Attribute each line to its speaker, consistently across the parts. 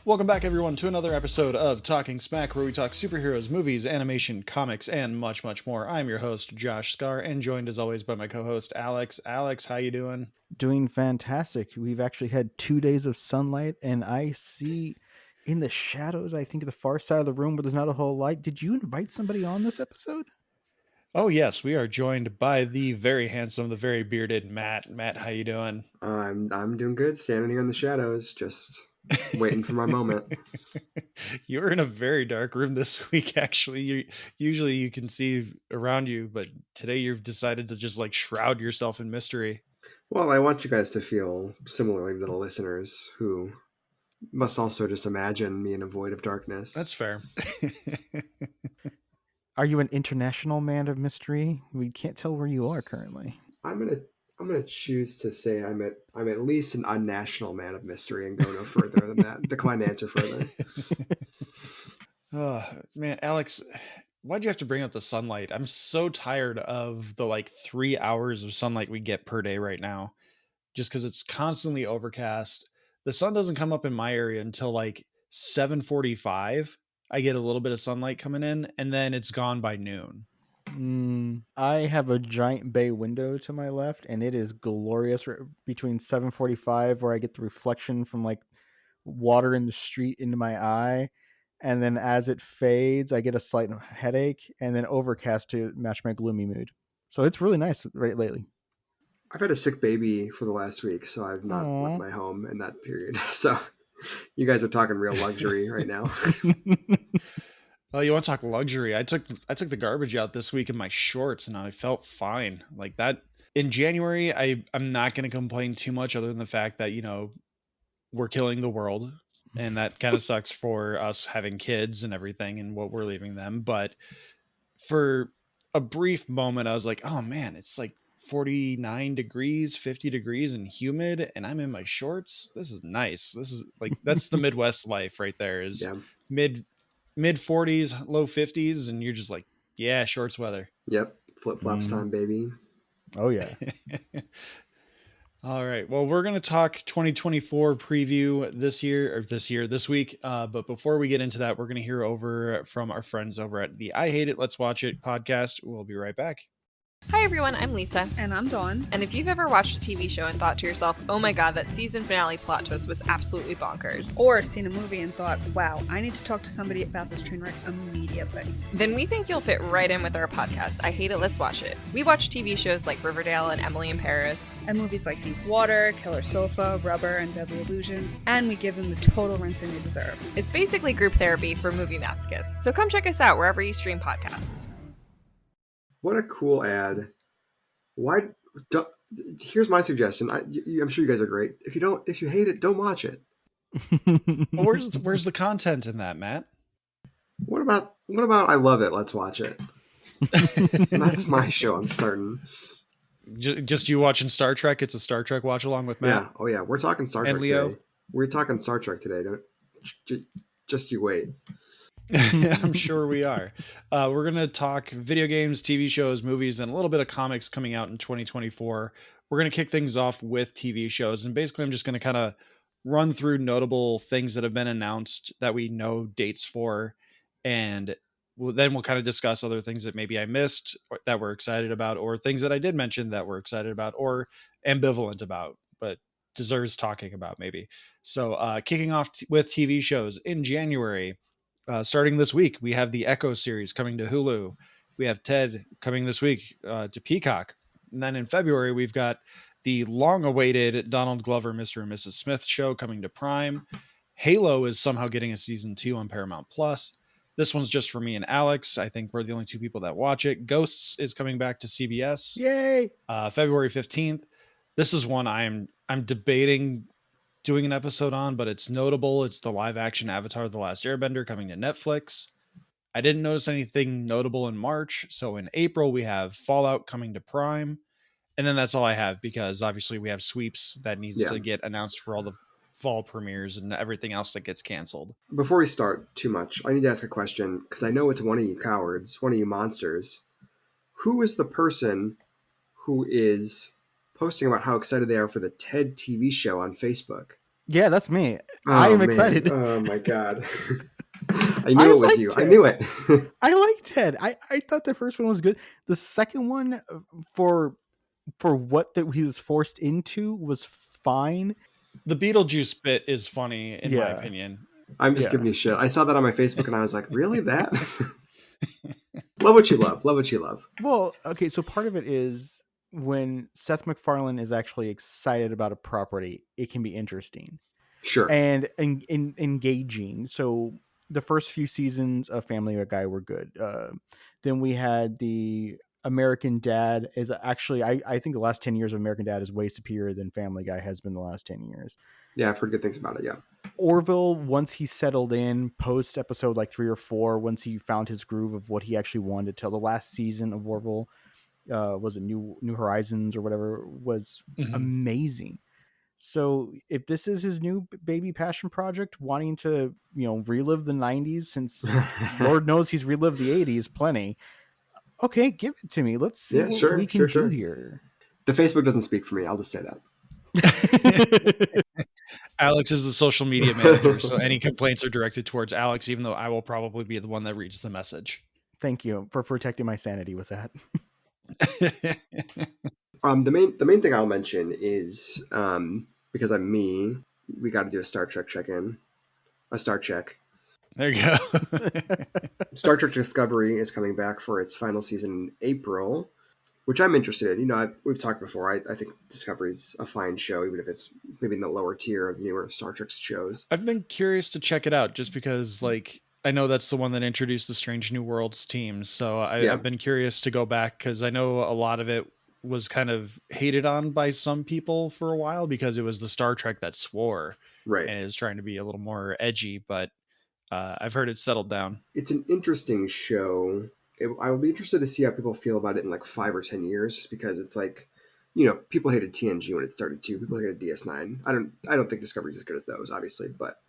Speaker 1: Welcome back, everyone, to another episode of Talking Smack, where we talk superheroes, movies, animation, comics, and much, much more. I'm your host, Josh Scar, and joined as always by my co-host, Alex. Alex, how you doing?
Speaker 2: Doing fantastic. We've actually had 2 days of sunlight, and I see in the shadows, I think the far side of the room where there's not a whole light. Did you invite somebody on this episode?
Speaker 1: Oh yes, we are joined by the very handsome, the very bearded Matt. Matt, how you doing?
Speaker 3: I'm doing good, standing here in the shadows, just waiting for my moment.
Speaker 1: You're in a very dark room this week. Actually, usually you can see around you, but today you've decided to just like shroud yourself in mystery.
Speaker 3: Well, I want you guys to feel similarly to the listeners who must also just imagine me in a void of
Speaker 1: That's
Speaker 3: darkness.
Speaker 1: fair.
Speaker 2: Are you an international man of mystery? We can't tell where you are currently.
Speaker 3: I'm gonna I'm gonna choose to say I'm at least an unnational man of mystery and go no further than that. Decline to answer further.
Speaker 1: Oh man, Alex, why'd you have to bring up the sunlight? I'm so tired of the like 3 hours of sunlight we get per day right now, just because it's constantly overcast. The sun doesn't come up in my area until like 7:45. I get a little bit of sunlight coming in, and then it's gone by noon.
Speaker 2: I have a giant bay window to my left, and it is glorious between 7:45, where I get the reflection from like water in the street into my eye, and then as it fades, I get a slight headache, and then overcast to match my gloomy mood. So it's really nice right lately.
Speaker 3: I've had a sick baby for the last week, so I've not left
Speaker 2: Aww.
Speaker 3: my home in that period. So you guys are talking real luxury right now.
Speaker 1: Oh, you want to talk luxury? I took the garbage out this week in my shorts, and I felt fine. Like that in January, I'm not going to complain too much, other than the fact that we're killing the world, and that kind of sucks for us having kids and everything, and what we're leaving them. But for a brief moment, I was like, oh man, it's like 49 degrees, 50 degrees, and humid, and I'm in my shorts. This is nice. This is like that's the Midwest life right there. Is
Speaker 3: Yeah.
Speaker 1: mid mid 40s, low 50s, and you're just like, yeah, shorts weather.
Speaker 3: Yep. Flip flops
Speaker 2: Mm.
Speaker 3: time, baby.
Speaker 2: Oh yeah.
Speaker 1: All right. Well, we're going to talk 2024 preview this week. But before we get into that, we're going to hear over from our friends over at the I Hate It, Let's Watch It podcast. We'll be right back.
Speaker 4: Hi everyone, I'm Lisa.
Speaker 5: And I'm Dawn.
Speaker 4: And if you've ever watched a TV show and thought to yourself, oh my god, that season finale plot twist was absolutely bonkers,
Speaker 5: Or seen a movie and thought, wow, I need to talk to somebody about this train wreck immediately.
Speaker 4: then we think you'll fit right in with our podcast, I Hate It, Let's Watch It. We watch TV shows like Riverdale and Emily in Paris.
Speaker 5: And movies like Deep Water, Killer Sofa, Rubber, and Deadly Illusions. And we give them the total rinsing they deserve.
Speaker 4: It's basically group therapy for movie masochists. So come check us out wherever you stream podcasts.
Speaker 3: What a cool ad. Why? Here's my suggestion. I'm sure you guys are great. If you hate it, don't watch it.
Speaker 1: Well, where's the content in that, Matt?
Speaker 3: What about I love it? Let's watch it. That's my show. I'm starting.
Speaker 1: Just you watching Star Trek? It's a Star Trek watch along with Matt.
Speaker 3: Yeah. Oh yeah. We're talking Star
Speaker 1: And
Speaker 3: Trek
Speaker 1: Leo?
Speaker 3: today. We're talking Star Trek today. Just you wait.
Speaker 1: I'm sure we are. We're going to talk video games, TV shows, movies, and a little bit of comics coming out in 2024. We're going to kick things off with TV shows. And basically, I'm just going to kind of run through notable things that have been announced that we know dates for. And then we'll kind of discuss other things that maybe I missed or that we're excited about, or things that I did mention that we're excited about or ambivalent about, but deserves talking about maybe. So kicking off with TV shows in January. Starting this week, we have the Echo series coming to Hulu. We have Ted coming this week to Peacock. And then in February, we've got the long-awaited Donald Glover, Mr. and Mrs. Smith show coming to Prime. Halo is somehow getting a season 2 on Paramount Plus. This one's just for me and Alex. I think we're the only two people that watch it. Ghosts is coming back to CBS.
Speaker 2: Yay!
Speaker 1: February 15th. This is one I'm debating doing an episode on, but it's notable. It's the live action Avatar: The Last Airbender coming to Netflix. I didn't notice anything notable in March, so in April we have Fallout coming to Prime, and then that's all I have, because obviously we have Sweeps that needs to get announced for all the fall premieres and everything else that gets canceled.
Speaker 3: Before we start too much, I need to ask a question, because I know it's one of you cowards, one of you monsters. Who is the person who is posting about how excited they are for the TED TV show on Facebook?
Speaker 2: Yeah, that's me. I
Speaker 3: Oh
Speaker 2: am
Speaker 3: man.
Speaker 2: excited.
Speaker 3: Oh my god. I knew
Speaker 2: I
Speaker 3: it was
Speaker 2: liked
Speaker 3: you. I
Speaker 2: it.
Speaker 3: knew it.
Speaker 2: I liked Ted. I thought the first one was good. The second one, for what that he was forced into, was fine.
Speaker 1: The Beetlejuice bit is funny, in my
Speaker 2: Yeah.
Speaker 1: opinion.
Speaker 3: I'm just
Speaker 2: Yeah.
Speaker 3: giving you shit. I saw that on my Facebook and I was like, really? That? Love what you love. Love what you love.
Speaker 2: Well, okay, so part of it is when Seth MacFarlane is actually excited about a property, it can be interesting
Speaker 3: Sure.
Speaker 2: and engaging. So the first few seasons of Family Guy were good. Then we had the American Dad is actually, I think the last 10 years of American Dad is way superior than Family Guy has been the last 10 years.
Speaker 3: Yeah, I've heard good things about it. Yeah.
Speaker 2: Orville, once he settled in post episode like 3 or 4, once he found his groove of what he actually wanted to tell, the last season of Orville, was it New Horizons or whatever, was
Speaker 1: Mhm.
Speaker 2: amazing. So if this is his new baby passion project, wanting to, relive the 90s, since Lord knows he's relived the 80s plenty, okay, give it to me. Let's see
Speaker 3: Yeah,
Speaker 2: what
Speaker 3: sure,
Speaker 2: we can
Speaker 3: sure.
Speaker 2: do here.
Speaker 3: The Facebook doesn't speak for me. I'll just say that.
Speaker 1: Alex is the social media manager, so any complaints are directed towards Alex, even though I will probably be the one that reads the message.
Speaker 2: Thank you for protecting my sanity with that.
Speaker 3: The main thing I'll mention is because I'm me, we got to do a Star Trek check-in, a Star check.
Speaker 1: There you go.
Speaker 3: Star Trek Discovery is coming back for its final season in April, which I'm interested in. We've talked before. I think Discovery's a fine show, even if it's maybe in the lower tier of newer Star Trek shows.
Speaker 1: I've been curious to check it out just because, like, I know that's the one that introduced the Strange New Worlds team. So I've been curious to go back because I know a lot of it was kind of hated on by some people for a while because it was the Star Trek that swore.
Speaker 3: Right.
Speaker 1: And it was trying to be a little more edgy, but I've heard it's settled down.
Speaker 3: It's an interesting show. I will be interested to see how people feel about it in like 5 or 10 years, just because it's like, people hated TNG when it started too. People hated DS9. I don't think Discovery's as good as those, obviously, but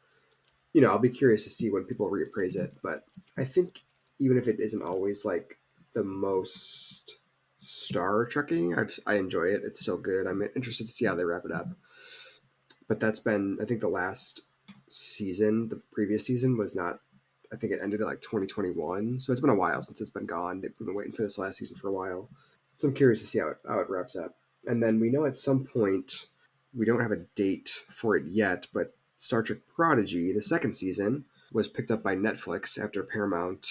Speaker 3: I'll be curious to see when people reappraise it. But I think even if it isn't always like the most Star Trekking, I enjoy it. It's still good. I'm interested to see how they wrap it up. But that's been, I think, the last season. The previous season was not. I think it ended at like 2021. So it's been a while since it's been gone. They've been waiting for this last season for a while. So I'm curious to see how it wraps up. And then we know at some point, we don't have a date for it yet, but Star Trek Prodigy, the second season, was picked up by Netflix after Paramount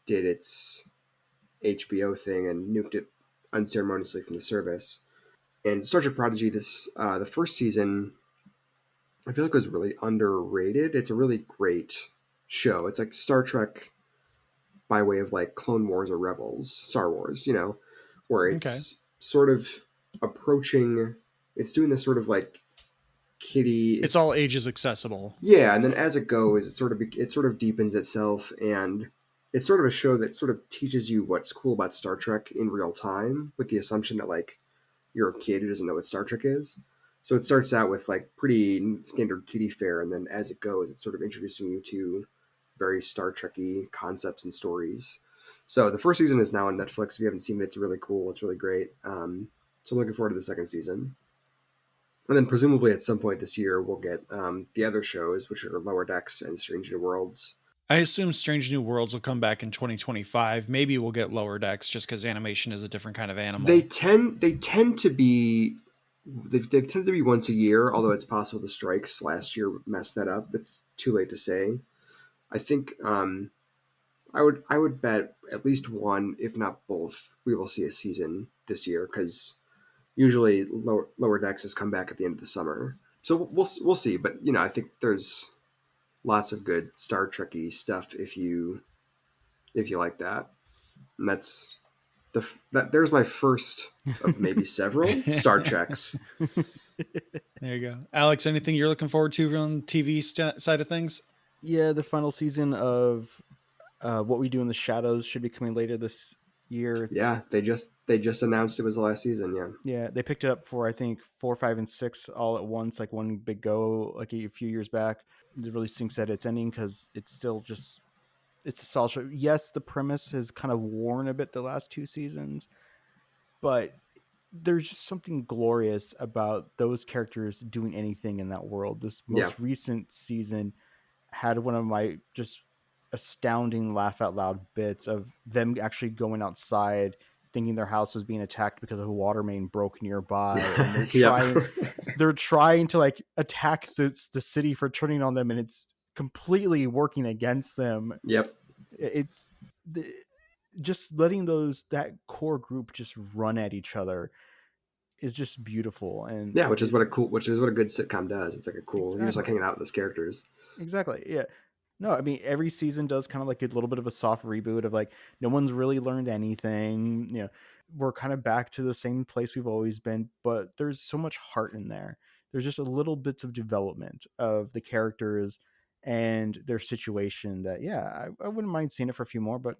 Speaker 3: did its HBO thing and nuked it unceremoniously from the service. And Star Trek Prodigy, the first season, I feel like it was really underrated. It's a really great show. It's like Star Trek by way of like Clone Wars or Rebels, Star Wars, where it's sort of approaching, it's doing this sort of like kiddie.
Speaker 1: It's all ages accessible.
Speaker 3: Yeah, and then as it goes, it sort of deepens itself, and it's sort of a show that sort of teaches you what's cool about Star Trek in real time, with the assumption that like you're a kid who doesn't know what Star Trek is. So it starts out with like pretty standard kiddie fare, and then as it goes, it's sort of introducing you to very Star Trek-y concepts and stories. So the first season is now on Netflix. If you haven't seen it, it's really cool. It's really great. So I'm looking forward to the second season. And then presumably at some point this year, we'll get the other shows, which are Lower Decks and Strange New Worlds.
Speaker 1: I assume Strange New Worlds will come back in 2025. Maybe we'll get Lower Decks just because animation is a different kind of animal.
Speaker 3: They tend to be they've tended to be once a year, although it's possible the strikes last year messed that up. It's too late to say. I think I would bet at least one, if not both, we will see a season this year, because usually Lower Decks has come back at the end of the summer. So we'll see. But I think there's lots of good Star Trek-y stuff if you like that. And there's my first of maybe several Star Treks.
Speaker 1: There you go. Alex, anything you're looking forward to on the TV side of things?
Speaker 2: Yeah, the final season of What We Do in the Shadows should be coming later this year.
Speaker 3: Yeah, they just announced it was the last season.
Speaker 2: Yeah, they picked it up for I think 4, 5, and 6 all at once, like one big go, like a few years back. It really sinks at its ending because it's still just, it's a solid show. Yes, the premise has kind of worn a bit the last 2 seasons, but there's just something glorious about those characters doing anything in that world. This
Speaker 3: Yeah.
Speaker 2: most recent season had one of my just astounding laugh out loud bits of them actually going outside thinking their house was being attacked because a water main broke nearby, and
Speaker 3: Yep.
Speaker 2: they're trying to like attack the city for turning on them, and it's completely working against them.
Speaker 3: Yep.
Speaker 2: It's just letting that core group just run at each other is just beautiful. And
Speaker 3: Yeah, which is what a good sitcom does. It's like a cool. You're just like
Speaker 2: exactly.
Speaker 3: hanging out with those characters.
Speaker 2: Exactly. Yeah. No, I mean every season does kind of like a little bit of a soft reboot of like no one's really learned anything. You know, we're kind of back to the same place we've always been, but there's so much heart in there. There's just a little bits of development of the characters and their situation that I wouldn't mind seeing it for a few more, but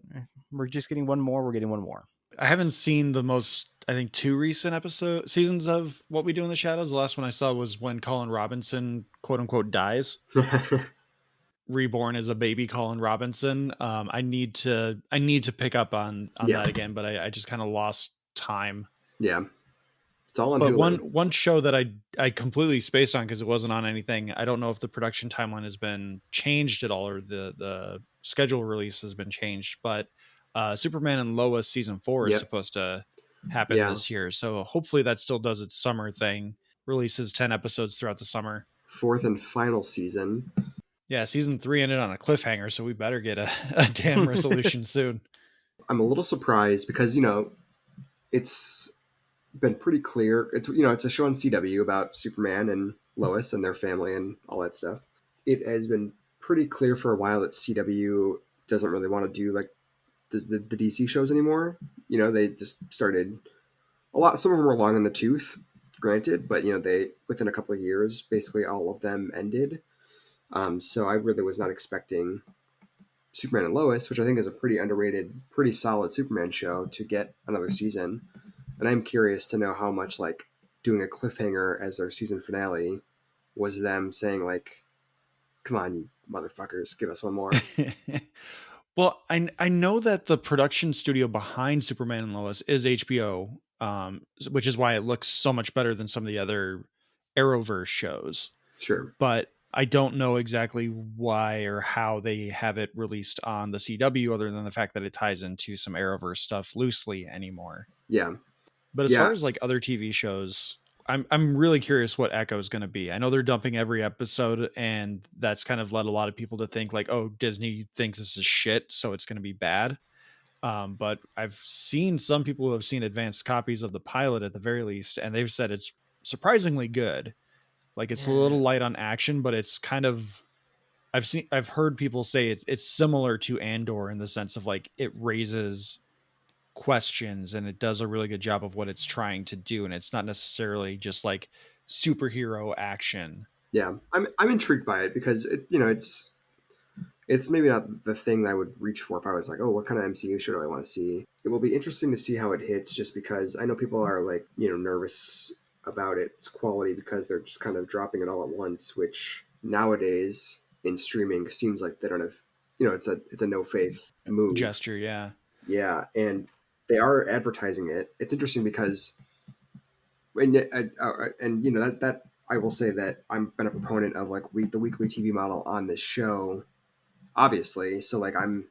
Speaker 2: we're just getting one more. We're getting one more.
Speaker 1: I haven't seen the most, I think, 2 recent seasons of What We Do in the Shadows. The last one I saw was when Colin Robinson, quote unquote, dies, reborn as a baby Colin Robinson. I need to pick up on
Speaker 3: Yeah.
Speaker 1: that again, but I just kind of lost time.
Speaker 3: Yeah. It's all on
Speaker 1: But
Speaker 3: Hulu.
Speaker 1: one show that I completely spaced on because it wasn't on anything. I don't know if the production timeline has been changed at all or the schedule release has been changed, but Superman and Lois season 4 is
Speaker 3: Yep.
Speaker 1: supposed to happen
Speaker 3: Yeah.
Speaker 1: this year. So hopefully that still does its summer thing. Releases 10 episodes throughout the summer.
Speaker 3: 4th and final season.
Speaker 1: Yeah, season 3 ended on a cliffhanger, so we better get a damn resolution soon.
Speaker 3: I'm a little surprised because, it's been pretty clear. It's a show on CW about Superman and Lois and their family and all that stuff. It has been pretty clear for a while that CW doesn't really want to do like the DC shows anymore. They just started a lot. Some of them were long in the tooth, granted, but they within a couple of years, basically all of them ended. So I really was not expecting Superman and Lois, which I think is a pretty underrated, pretty solid Superman show, to get another season. And I'm curious to know how much like doing a cliffhanger as their season finale was them saying like, "Come on, you motherfuckers, give us one more."
Speaker 1: Well, I know that the production studio behind Superman and Lois is HBO, which is why it looks so much better than some of the other Arrowverse shows.
Speaker 3: Sure.
Speaker 1: But I don't know exactly why or how they have it released on the CW, other than the fact that it ties into some Arrowverse stuff loosely anymore.
Speaker 3: Yeah.
Speaker 1: But as far as like other TV shows, I'm really curious what Echo is going to be. I know they're dumping every episode, and that's kind of led a lot of people to think like, oh, Disney thinks this is shit, so it's going to be bad. But I've seen some people who have seen advanced copies of the pilot at the very least, and they've said it's surprisingly good. Like it's a little light on action, but it's kind of I've heard people say it's similar to Andor in the sense of like it raises questions and it does a really good job of what it's trying to do, and it's not necessarily just like superhero action.
Speaker 3: Yeah, I'm intrigued by it because it's maybe not the thing that I would reach for if I was like, oh, what kind of MCU show do I want to see? It will be interesting to see how it hits, just because I know people are like nervous about its quality because they're just kind of dropping it all at once, which nowadays in streaming seems like they don't have it's a no faith move
Speaker 1: Gesture.
Speaker 3: Yeah, and they are advertising it. It's interesting because that I will say that I'm been a proponent of like the weekly TV model on this show, obviously. So like I'm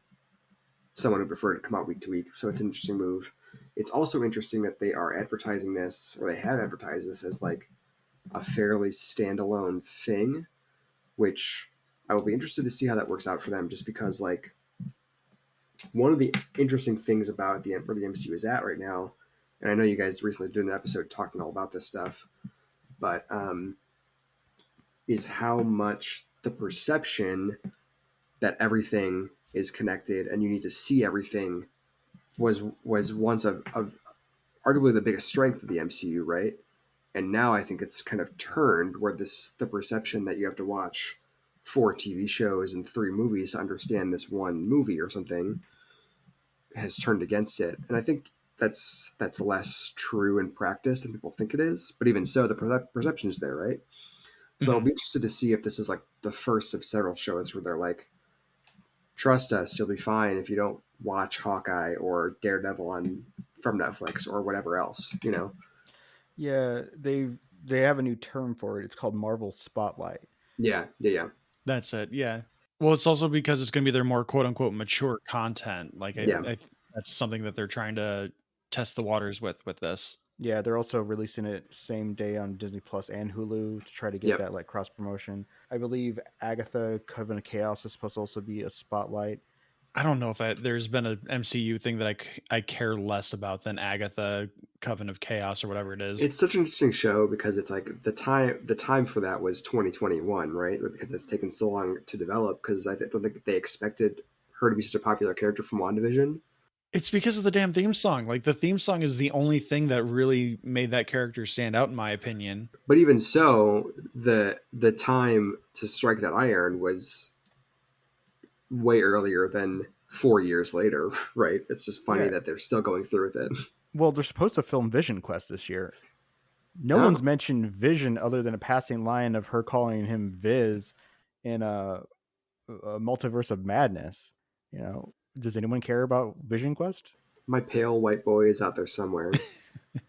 Speaker 3: someone who prefer to come out week to week. So it's an interesting move. It's also interesting that they are advertising this, or they have advertised this as like a fairly standalone thing, which I will be interested to see how that works out for them, just because like one of the interesting things about where the MCU is at right now, and I know you guys recently did an episode talking all about this stuff, but is how much the perception that everything is connected and you need to see everything was once of arguably the biggest strength of the MCU, right? And now I think it's kind of turned where the perception that you have to watch 4 TV shows and 3 movies to understand this one movie or something has turned against it. And I think that's less true in practice than people think it is. But even so, the perception is there, right? So I'll be interested to see if this is like the first of several shows where they're like, trust us, you'll be fine if you don't watch Hawkeye or Daredevil from Netflix or whatever else,
Speaker 2: Yeah, they have a new term for it. It's called Marvel Spotlight.
Speaker 3: Yeah.
Speaker 1: That's it. Yeah. Well, it's also because it's going to be their more quote unquote mature content. Like
Speaker 3: Yeah.
Speaker 1: that's something that they're trying to test the waters with this.
Speaker 2: Yeah, they're also releasing it same day on Disney Plus and Hulu to try to get
Speaker 3: Yep.
Speaker 2: that like cross promotion. I believe Agatha Coven of Chaos is supposed to also be a spotlight.
Speaker 1: I don't know if there's been an MCU thing that I care less about than Agatha Coven of Chaos or whatever it is.
Speaker 3: It's such an interesting show because it's like the time for that was 2021, right? Because it's taken so long to develop. Because don't think they expected her to be such a popular character from WandaVision.
Speaker 1: It's because of the damn theme song. Like the theme song is the only thing that really made that character stand out, in my opinion.
Speaker 3: But even so, the time to strike that iron was way earlier than 4 years later, right? It's just funny that they're still going through with it.
Speaker 2: Well, they're supposed to film Vision Quest this year. No
Speaker 3: Oh.
Speaker 2: one's mentioned Vision other than a passing line of her calling him Viz in a Multiverse of Madness. You know, does anyone care about Vision Quest?
Speaker 3: My pale white boy is out there somewhere.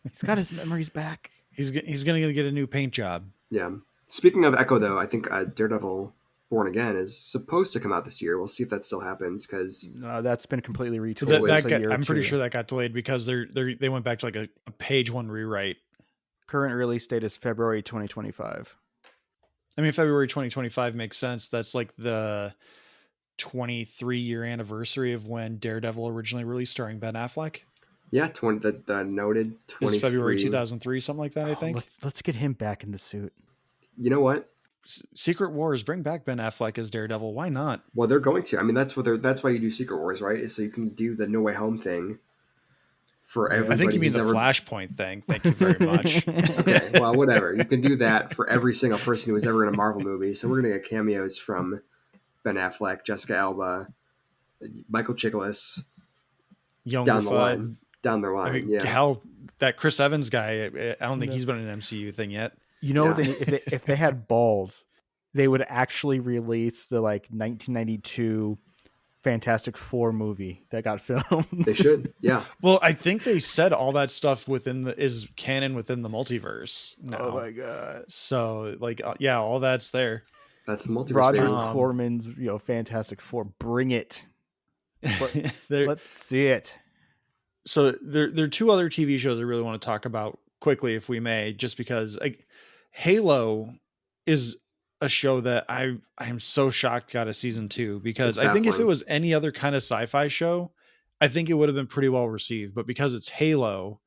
Speaker 2: He's got his memories back.
Speaker 1: He's going to get a new paint job.
Speaker 3: Yeah. Speaking of Echo, though, I think Daredevil Born Again is supposed to come out this year. We'll see if that still happens because
Speaker 2: That's been completely retooled.
Speaker 1: I'm pretty sure that got delayed because they went back to like a page one rewrite.
Speaker 2: Current release date is February 2025.
Speaker 1: I mean, February 2025 makes sense. That's like the 23-year anniversary of when Daredevil originally released, starring Ben Affleck.
Speaker 3: Yeah, the noted 23.
Speaker 1: It's February 2003, something like that. I think.
Speaker 2: Let's get him back in the suit.
Speaker 3: You know what?
Speaker 1: Secret Wars, bring back Ben Affleck as Daredevil. Why not?
Speaker 3: Well, they're going to. I mean, that's why you do Secret Wars, right? Is so you can do the No Way Home thing for everybody.
Speaker 1: I think you mean the Flashpoint thing. Thank you very much.
Speaker 3: Okay, well, whatever. You can do that for every single person who was ever in a Marvel movie. So we're going to get cameos from Ben Affleck, Jessica Alba, Michael Chiklis,
Speaker 1: Young
Speaker 3: down the
Speaker 1: Fudd.
Speaker 3: line. Down the line,
Speaker 1: I mean,
Speaker 3: yeah.
Speaker 1: Hell, that Chris Evans guy, I don't think he's been in an MCU thing yet.
Speaker 2: You know,
Speaker 3: Yeah.
Speaker 2: if they had balls, they would actually release the like 1992 Fantastic Four movie that got filmed.
Speaker 3: They should, yeah.
Speaker 1: Well, I think they said all that stuff is canon within the multiverse now.
Speaker 2: Oh my god!
Speaker 1: So, like, yeah, all that's there.
Speaker 3: That's the multiverse.
Speaker 2: Roger
Speaker 3: baby.
Speaker 2: Corman's Fantastic Four. Bring it.
Speaker 1: There-
Speaker 2: Let's see it.
Speaker 1: so there are two other TV shows I really want to talk about quickly, if we may, just because Halo is a show that I am so shocked got a season 2, because
Speaker 3: It's
Speaker 1: I think if it
Speaker 3: baffling.
Speaker 1: was any other kind of sci-fi show, I think it would have been pretty well received. But because it's Halo,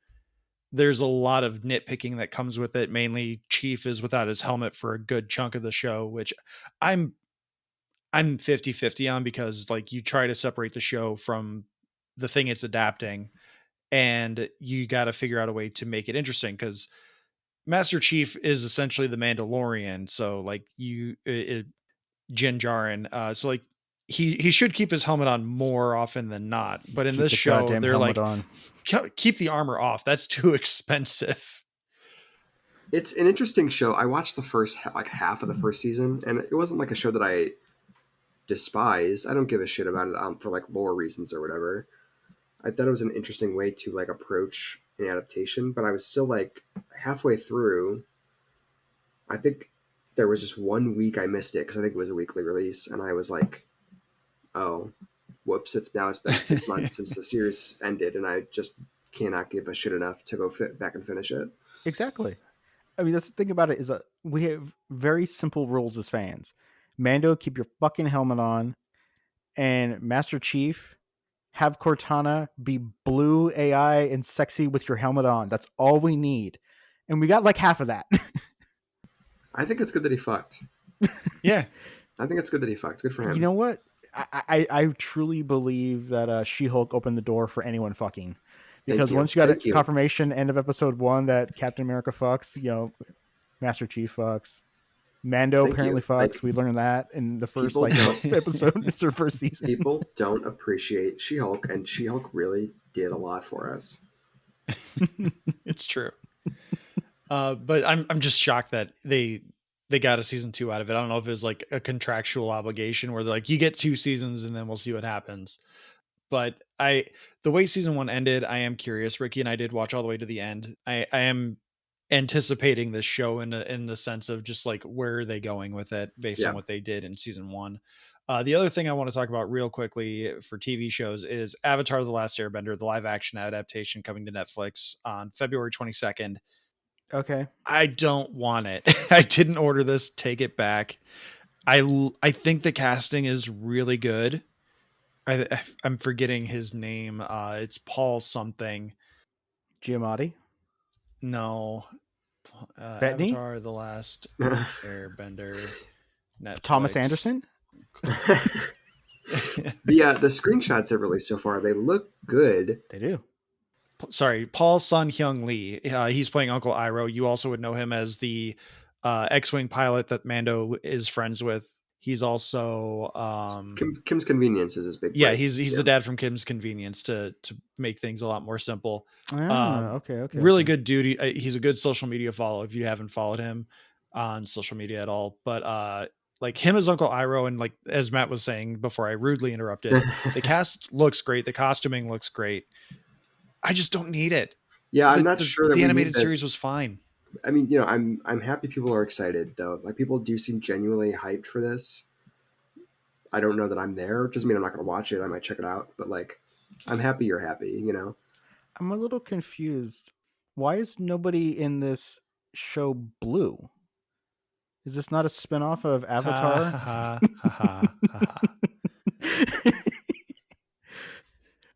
Speaker 1: there's a lot of nitpicking that comes with it. Mainly, Chief is without his helmet for a good chunk of the show, which I'm 50-50 on, because like you try to separate the show from the thing it's adapting, and you got to figure out a way to make it interesting, because Master Chief is essentially the Mandalorian. So like Din Djarin, so like he should keep his helmet on more often than not, but in
Speaker 2: Keep
Speaker 1: this
Speaker 2: the
Speaker 1: show
Speaker 2: goddamn
Speaker 1: they're
Speaker 2: helmet
Speaker 1: like,
Speaker 2: on.
Speaker 1: keep the armor off, that's too expensive.
Speaker 3: It's an interesting show. I watched the first half of the first season, and it wasn't like a show that I despise. I don't give a shit about it for like lore reasons or whatever. I thought it was an interesting way to like approach an adaptation, but I was still like halfway through. I think there was just 1 week I missed it because I think it was a weekly release, and I was like, "Oh, whoops! It's been 6 months since the series ended, and I just cannot give a shit enough to go back and finish it."
Speaker 2: Exactly. I mean, that's the thing about it is that we have very simple rules as fans. Mando, keep your fucking helmet on, and Master Chief, have Cortana be blue AI and sexy with your helmet on. That's all we need, and we got like half of that.
Speaker 3: I think it's good that he fucked.
Speaker 1: Yeah.
Speaker 3: I think it's good that he fucked. Good for him.
Speaker 2: You know what? I truly believe that She-Hulk opened the door for anyone fucking. Because once you got a confirmation end of episode 1 that Captain America fucks, Master Chief fucks, Mando apparently fucks. We learned that in the first episode. It's her first season.
Speaker 3: People don't appreciate She-Hulk, and She-Hulk really did a lot for us.
Speaker 1: It's true. But I'm just shocked that they got a season 2 out of it. I don't know if it was like a contractual obligation where they're like, you get 2 seasons and then we'll see what happens. But the way season 1 ended, I am curious. Ricky and I did watch all the way to the end. I am anticipating this show in the sense of just like where are they going with it based
Speaker 3: Yeah.
Speaker 1: on what they did in season 1. The other thing I want to talk about real quickly for TV shows is Avatar: The Last Airbender, the live action adaptation coming to Netflix on February 22nd.
Speaker 2: Okay.
Speaker 1: I don't want it. I didn't order this. Take it back. I think the casting is really good. I'm forgetting his name. It's Paul something.
Speaker 2: Giamatti.
Speaker 1: No.
Speaker 2: Bettany?
Speaker 1: Avatar: The Last Airbender. Netflix.
Speaker 2: Thomas Anderson.
Speaker 3: The screenshots they've released so far, they look good.
Speaker 2: They do.
Speaker 1: Sorry, Paul Sun Hyung Lee. He's playing Uncle Iroh. You also would know him as the X-wing pilot that Mando is friends with. He's also
Speaker 3: Kim's Convenience is his big
Speaker 1: yeah,
Speaker 3: break.
Speaker 1: he's the dad from Kim's Convenience to make things a lot more simple.
Speaker 2: Okay.
Speaker 1: Really good dude. He's a good social media follow if you haven't followed him on social media at all. But like him as Uncle Iroh, and like as Matt was saying before I rudely interrupted, the cast looks great. The costuming looks great. I just don't need it.
Speaker 3: Yeah, I'm not sure that
Speaker 1: the
Speaker 3: we
Speaker 1: animated
Speaker 3: need this.
Speaker 1: series was fine.
Speaker 3: I mean, you know, I'm happy people are excited though. Like people do seem genuinely hyped for this. I don't know that I'm there. It doesn't mean I'm not going to watch it. I might check it out, but like, I'm happy you're happy. You know,
Speaker 2: I'm a little confused. Why is nobody in this show blue? Is this not a spinoff of Avatar?
Speaker 1: Ha, ha, ha, ha, ha.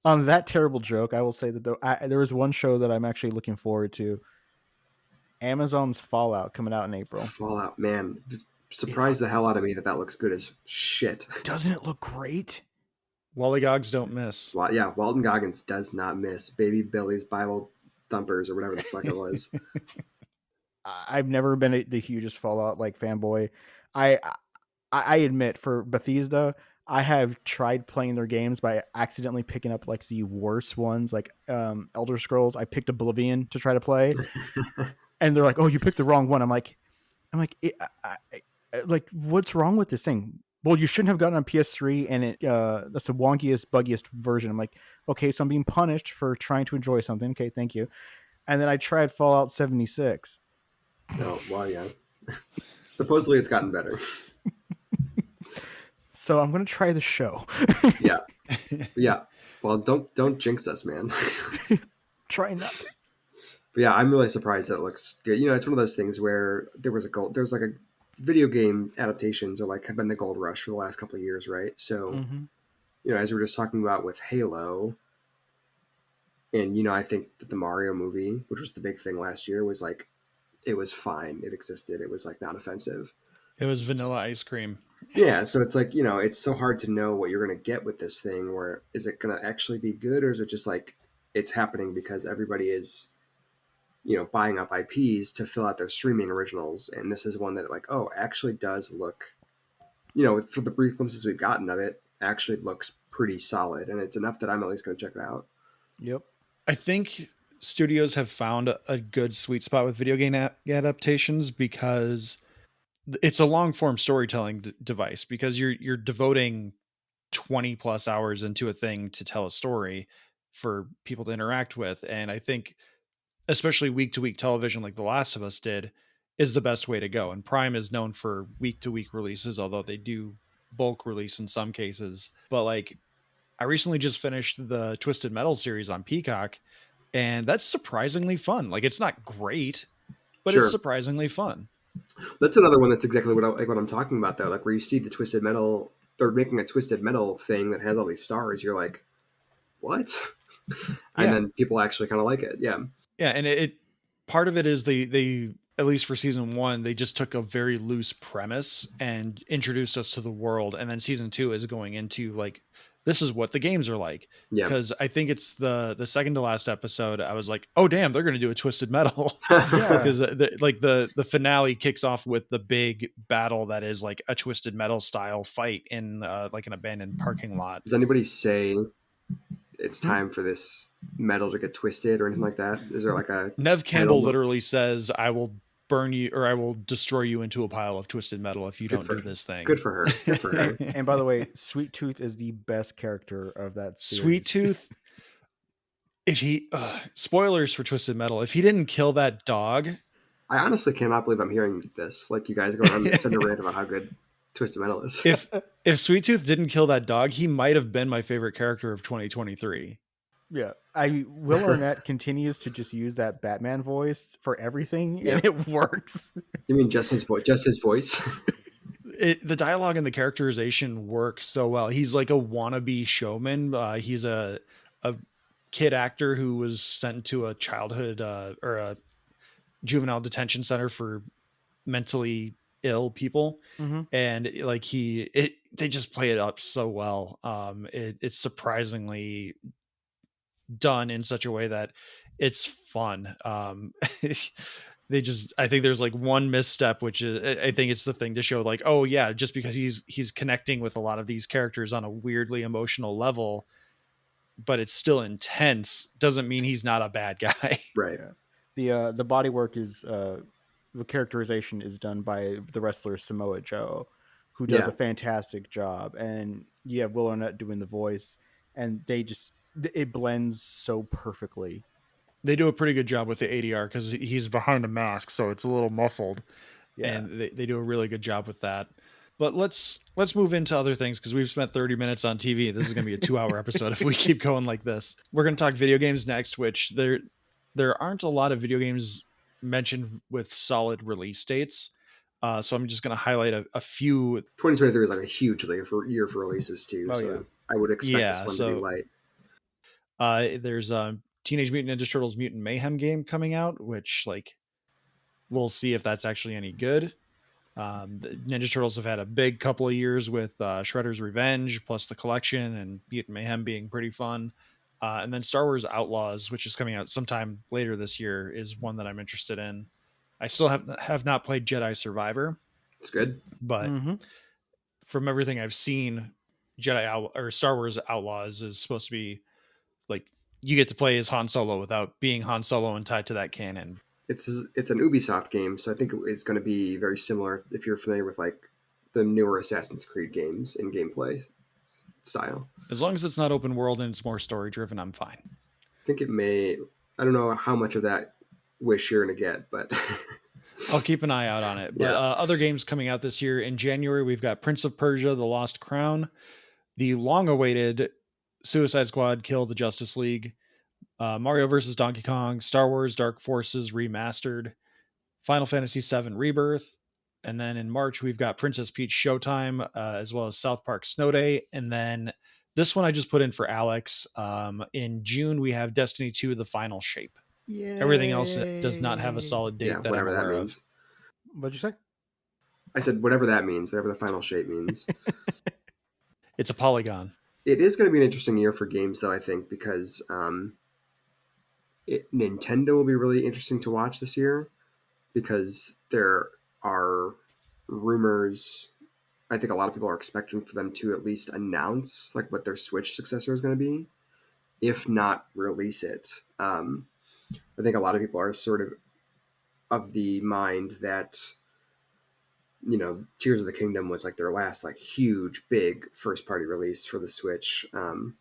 Speaker 2: On that terrible joke, I will say that there is one show that I'm actually looking forward to. Amazon's Fallout coming out in April.
Speaker 3: Fallout, man, surprised the hell out of me that looks good as shit.
Speaker 2: Doesn't it look great?
Speaker 1: Wally Gogs don't miss.
Speaker 3: Well, yeah, Walton Goggins does not miss. Baby Billy's Bible Thumpers or whatever the fuck it was.
Speaker 2: I've never been the hugest Fallout like fanboy. I admit, for Bethesda, I have tried playing their games by accidentally picking up like the worst ones, like Elder Scrolls. I picked Oblivion to try to play, and they're like, "Oh, you picked the wrong one." I'm like, like, what's wrong with this thing? Well, you shouldn't have gotten on PS3, and that's the wonkiest, buggiest version. I'm like, okay, so I'm being punished for trying to enjoy something. Okay, thank you. And then I tried Fallout 76.
Speaker 3: Oh, well, yeah. Supposedly it's gotten better.
Speaker 2: So I'm gonna try the show.
Speaker 3: Yeah. Well, don't jinx us, man.
Speaker 2: Try not to.
Speaker 3: But yeah, I'm really surprised that it looks good. You know, it's one of those things where there's like a video game adaptations are like have been the gold rush for the last couple of years, right? So, you know, as we were just talking about with Halo, and you know, I think that the Mario movie, which was the big thing last year, was like, it was fine. It existed. It was like not offensive.
Speaker 1: It was vanilla ice cream.
Speaker 3: Yeah, so it's like, you know, it's so hard to know what you're going to get with this thing. Where is it going to actually be good, or is it just like it's happening because everybody is, you know, buying up IPs to fill out their streaming originals? And this is one that like, oh, actually does look, you know, for the brief glimpses we've gotten of it, actually looks pretty solid, and it's enough that I'm at least going to check it out.
Speaker 2: Yep.
Speaker 1: I think studios have found a good sweet spot with video game adaptations because it's a long form storytelling device, because you're devoting 20 plus hours into a thing to tell a story for people to interact with. And I think especially week to week television like The Last of Us did is the best way to go. And Prime is known for week to week releases, although they do bulk release in some cases. But like I recently just finished the Twisted Metal series on Peacock, and that's surprisingly fun. Like it's not great, but
Speaker 3: Sure.
Speaker 1: it's surprisingly fun.
Speaker 3: That's another one that's exactly what I'm talking about, though. Like where you see the Twisted Metal, they're making a Twisted Metal thing that has all these stars. You're like, what? And then people actually kind of like it. Yeah.
Speaker 1: Yeah, and it part of it is they at least for season 1, they just took a very loose premise and introduced us to the world, and then season 2 is going into like this is what the games are like.
Speaker 3: Yeah.
Speaker 1: Because I think it's the second to last episode. I was like, oh damn, they're going to do a Twisted Metal.
Speaker 2: Yeah.
Speaker 1: Because the finale kicks off with the big battle that is like a Twisted Metal style fight in like an abandoned parking lot.
Speaker 3: Does anybody say it's time for this metal to get twisted or anything like that? Is there like a
Speaker 1: Nev Campbell
Speaker 3: title?
Speaker 1: literally says, I will burn you, or I will destroy you into a pile of twisted metal if you
Speaker 3: Good
Speaker 1: don't
Speaker 3: for
Speaker 1: do this thing.
Speaker 3: Good for her. Good for her.
Speaker 2: And by the way, Sweet Tooth is the best character of that series.
Speaker 1: Sweet Tooth, if he spoilers for Twisted Metal, if he didn't kill that dog,
Speaker 3: I honestly cannot believe I'm hearing this. Like you guys go on and send a rant about how good Twisted Metal is.
Speaker 1: If Sweet Tooth didn't kill that dog, he might have been my favorite character of 2023.
Speaker 2: Yeah, Will Arnett continues to just use that Batman voice for everything,
Speaker 3: Yep.
Speaker 2: and it works.
Speaker 3: You mean just his voice? Just his voice?
Speaker 1: The dialogue and the characterization work so well. He's like a wannabe showman. He's a kid actor who was sent to a childhood or a juvenile detention center for mentally ill people,
Speaker 2: Mhm.
Speaker 1: and like they just play it up so well. It's surprisingly done in such a way that it's fun. I think there's like one misstep, which is I think it's the thing to show like, oh yeah, just because he's connecting with a lot of these characters on a weirdly emotional level, but it's still intense, doesn't mean he's not a bad guy.
Speaker 3: Right.
Speaker 2: The body work is the characterization is done by the wrestler Samoa Joe, who does
Speaker 3: Yeah.
Speaker 2: a fantastic job, and you have Will Arnett doing the voice, and it blends so perfectly.
Speaker 1: They do a pretty good job with the ADR because he's behind a mask, so it's a little muffled.
Speaker 2: Yeah.
Speaker 1: And they do a really good job with that. But let's move into other things because we've spent 30 minutes on TV. This is going to be a 2-hour episode if we keep going like this. We're going to talk video games next, which there aren't a lot of video games mentioned with solid release dates. So I'm just going to highlight a few.
Speaker 3: 2023 is like a huge year for releases too.
Speaker 2: Oh,
Speaker 3: so
Speaker 2: yeah.
Speaker 3: I would expect
Speaker 1: Yeah,
Speaker 3: this one to
Speaker 1: so-
Speaker 3: be light.
Speaker 1: There's a Teenage Mutant Ninja Turtles Mutant Mayhem game coming out, which like we'll see if that's actually any good. The Ninja Turtles have had a big couple of years with Shredder's Revenge plus the collection and Mutant Mayhem being pretty fun. And then Star Wars Outlaws, which is coming out sometime later this year, is one that I'm interested in. I still have not played Jedi Survivor,
Speaker 3: It's good.
Speaker 1: but
Speaker 2: Mhm.
Speaker 1: from everything I've seen, Star Wars Outlaws is supposed to be like you get to play as Han Solo without being Han Solo and tied to that canon.
Speaker 3: It's an Ubisoft game, so I think it's going to be very similar if you're familiar with like the newer Assassin's Creed games in gameplay style.
Speaker 1: As long as it's not open world and it's more story driven, I'm fine.
Speaker 3: I think it may. I don't know how much of that wish you're going to get, but
Speaker 1: I'll keep an eye out on it. But
Speaker 3: Yeah.
Speaker 1: other games coming out this year in January, we've got Prince of Persia: The Lost Crown, the long-awaited Suicide Squad: Kill the Justice League, Mario vs. Donkey Kong, Star Wars: Dark Forces Remastered, Final Fantasy VII Rebirth, and then in March we've got Princess Peach Showtime, as well as South Park Snow Day, and then this one I just put in for Alex. In June we have Destiny 2: The Final Shape. Everything else does not have a solid date
Speaker 3: yeah,
Speaker 1: that I'm
Speaker 3: whatever that
Speaker 1: aware
Speaker 3: means.
Speaker 1: of.
Speaker 2: What'd you say?
Speaker 3: I said whatever that means, whatever the final shape means.
Speaker 1: It's a polygon.
Speaker 3: It is going to be an interesting year for games, though, I think, because Nintendo will be really interesting to watch this year because there are rumors. I think a lot of people are expecting for them to at least announce like what their Switch successor is going to be, if not release it. I think a lot of people are sort of the mind that, you know, Tears of the Kingdom was like their last like huge big first party release for the Switch.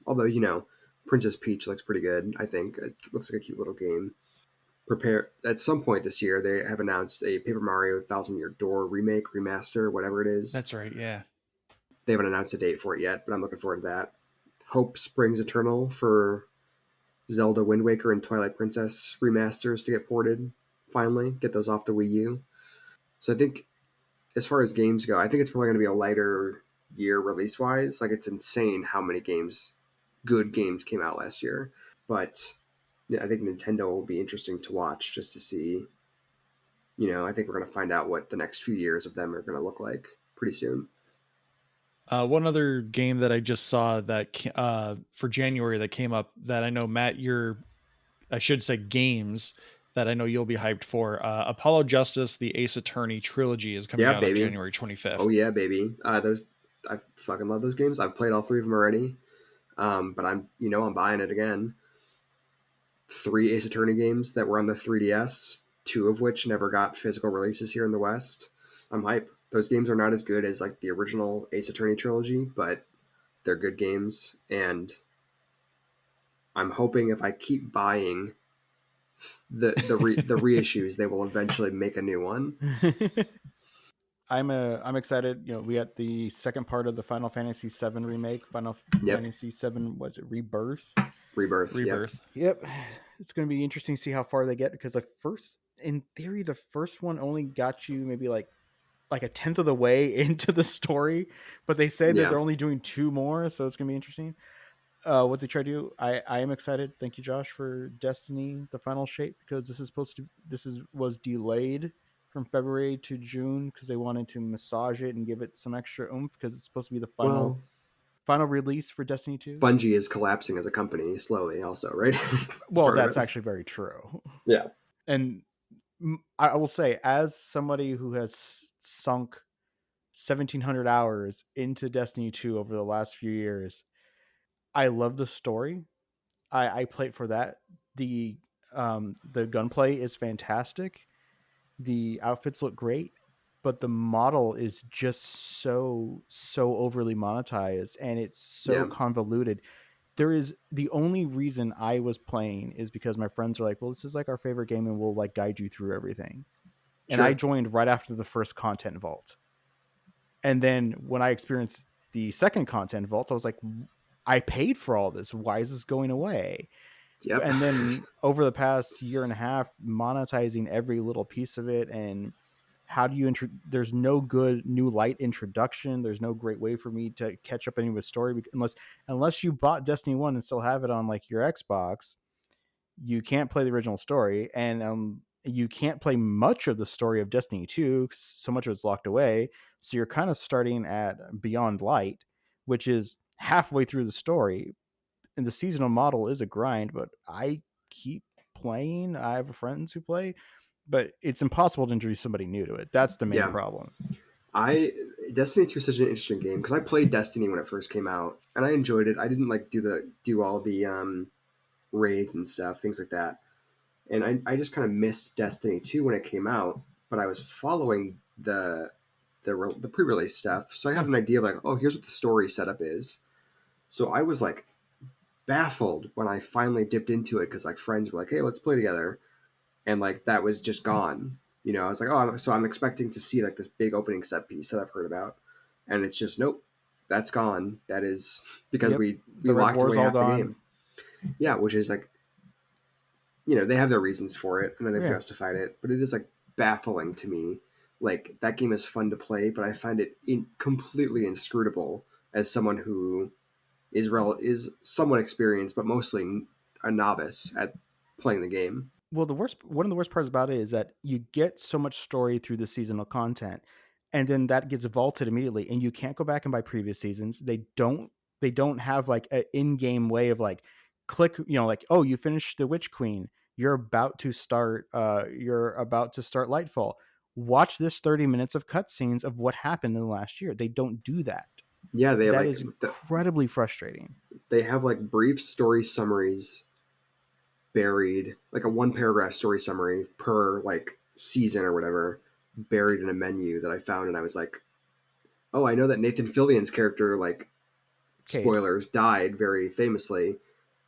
Speaker 3: Although, you know, Princess Peach looks pretty good. I think it looks like a cute little game. At some point this year, they have announced a Paper Mario Thousand Year Door remake, remaster, whatever it is.
Speaker 1: That's right. Yeah.
Speaker 3: They haven't announced a date for it yet, but I'm looking forward to that. Hope Springs Eternal for Zelda Wind Waker and Twilight Princess remasters to get ported. Finally, get those off the Wii U. So I think as far as games go, I think it's probably going to be a lighter year release-wise. Like, it's insane how many good games came out last year. But yeah, I think Nintendo will be interesting to watch just to see. You know, I think we're going to find out what the next few years of them are going to look like pretty soon.
Speaker 1: One other game that I just saw that for January that came up that I know, Matt, I should say games that I know you'll be hyped for. Apollo Justice, the Ace Attorney trilogy is coming out on January 25th.
Speaker 3: Oh yeah, baby. I fucking love those games. I've played all three of them already. But I'm buying it again. 3 Ace Attorney games that were on the 3DS, 2 of which never got physical releases here in the West. I'm hype. Those games are not as good as like the original Ace Attorney trilogy, but they're good games, and I'm hoping if I keep buying the reissues, they will eventually make a new one.
Speaker 2: I'm excited. You know, we got the second part of the Final Fantasy VII remake. Final Fantasy VII, was it Rebirth?
Speaker 1: Rebirth.
Speaker 2: Yep. It's going to be interesting to see how far they get, because in theory, the first one only got you maybe like a tenth of the way into the story, but they say that they're only doing 2 more, so it's going to be interesting. What they try to do. I am excited. Thank you, Josh, for Destiny: The Final Shape, because was delayed from February to June because they wanted to massage it and give it some extra oomph, because it's supposed to be the final release for Destiny 2.
Speaker 3: Bungie is collapsing as a company slowly also, right?
Speaker 2: Well, that's actually very true.
Speaker 3: Yeah.
Speaker 2: And I will say, as somebody who has sunk 1,700 hours into Destiny 2 over the last few years, I love the story. I played for that. The gunplay is fantastic. The outfits look great, but the model is just so overly monetized, and it's so convoluted. The only reason I was playing is because my friends are like, well, this is like our favorite game and we'll like guide you through everything. And I joined right after the first content vault. And then when I experienced the second content vault, I was like, I paid for all this. Why is this going away?
Speaker 3: Yep.
Speaker 2: And then over the past year and a half, monetizing every little piece of it. And how do you there's no good new light introduction. There's no great way for me to catch up any with story, unless you bought Destiny 1 and still have it on like your Xbox. You can't play the original story, and you can't play much of the story of Destiny 2 because so much of it's locked away. So you're kind of starting at Beyond Light, which is halfway through the story. And the seasonal model is a grind, but I keep playing. I have friends who play, but it's impossible to introduce somebody new to it. That's the main problem.
Speaker 3: Destiny 2 is such an interesting game because I played Destiny when it first came out and I enjoyed it. I didn't like do all the raids and stuff, things like that. And I just kind of missed Destiny 2 when it came out, but I was following the pre-release stuff. So I had an idea of like, oh, here's what the story setup is. So I was like baffled when I finally dipped into it because like friends were like, hey, let's play together. And like that was just gone. You know, I was like, oh, so I'm expecting to see like this big opening set piece that I've heard about. And it's just, nope, that's gone. That is because we locked away half the game. Yeah, which is like, you know, they have their reasons for it. I know they've justified it, but it is like baffling to me. Like that game is fun to play, but I find it completely inscrutable as someone who is somewhat experienced, but mostly a novice at playing the game.
Speaker 2: Well, one of the worst parts about it is that you get so much story through the seasonal content, and then that gets vaulted immediately, and you can't go back and buy previous seasons. They don't have like an in-game way of like click, you know, like, oh, you finished the Witch Queen, you're about to start Lightfall. Watch this 30 minutes of cutscenes of what happened in the last year. They don't do that.
Speaker 3: Yeah,
Speaker 2: that is incredibly frustrating.
Speaker 3: They have like brief story summaries buried, like a 1-paragraph story summary per like season or whatever, buried in a menu that I found, and I was like, oh, I know that Nathan Fillion's character, like, spoilers, died very famously.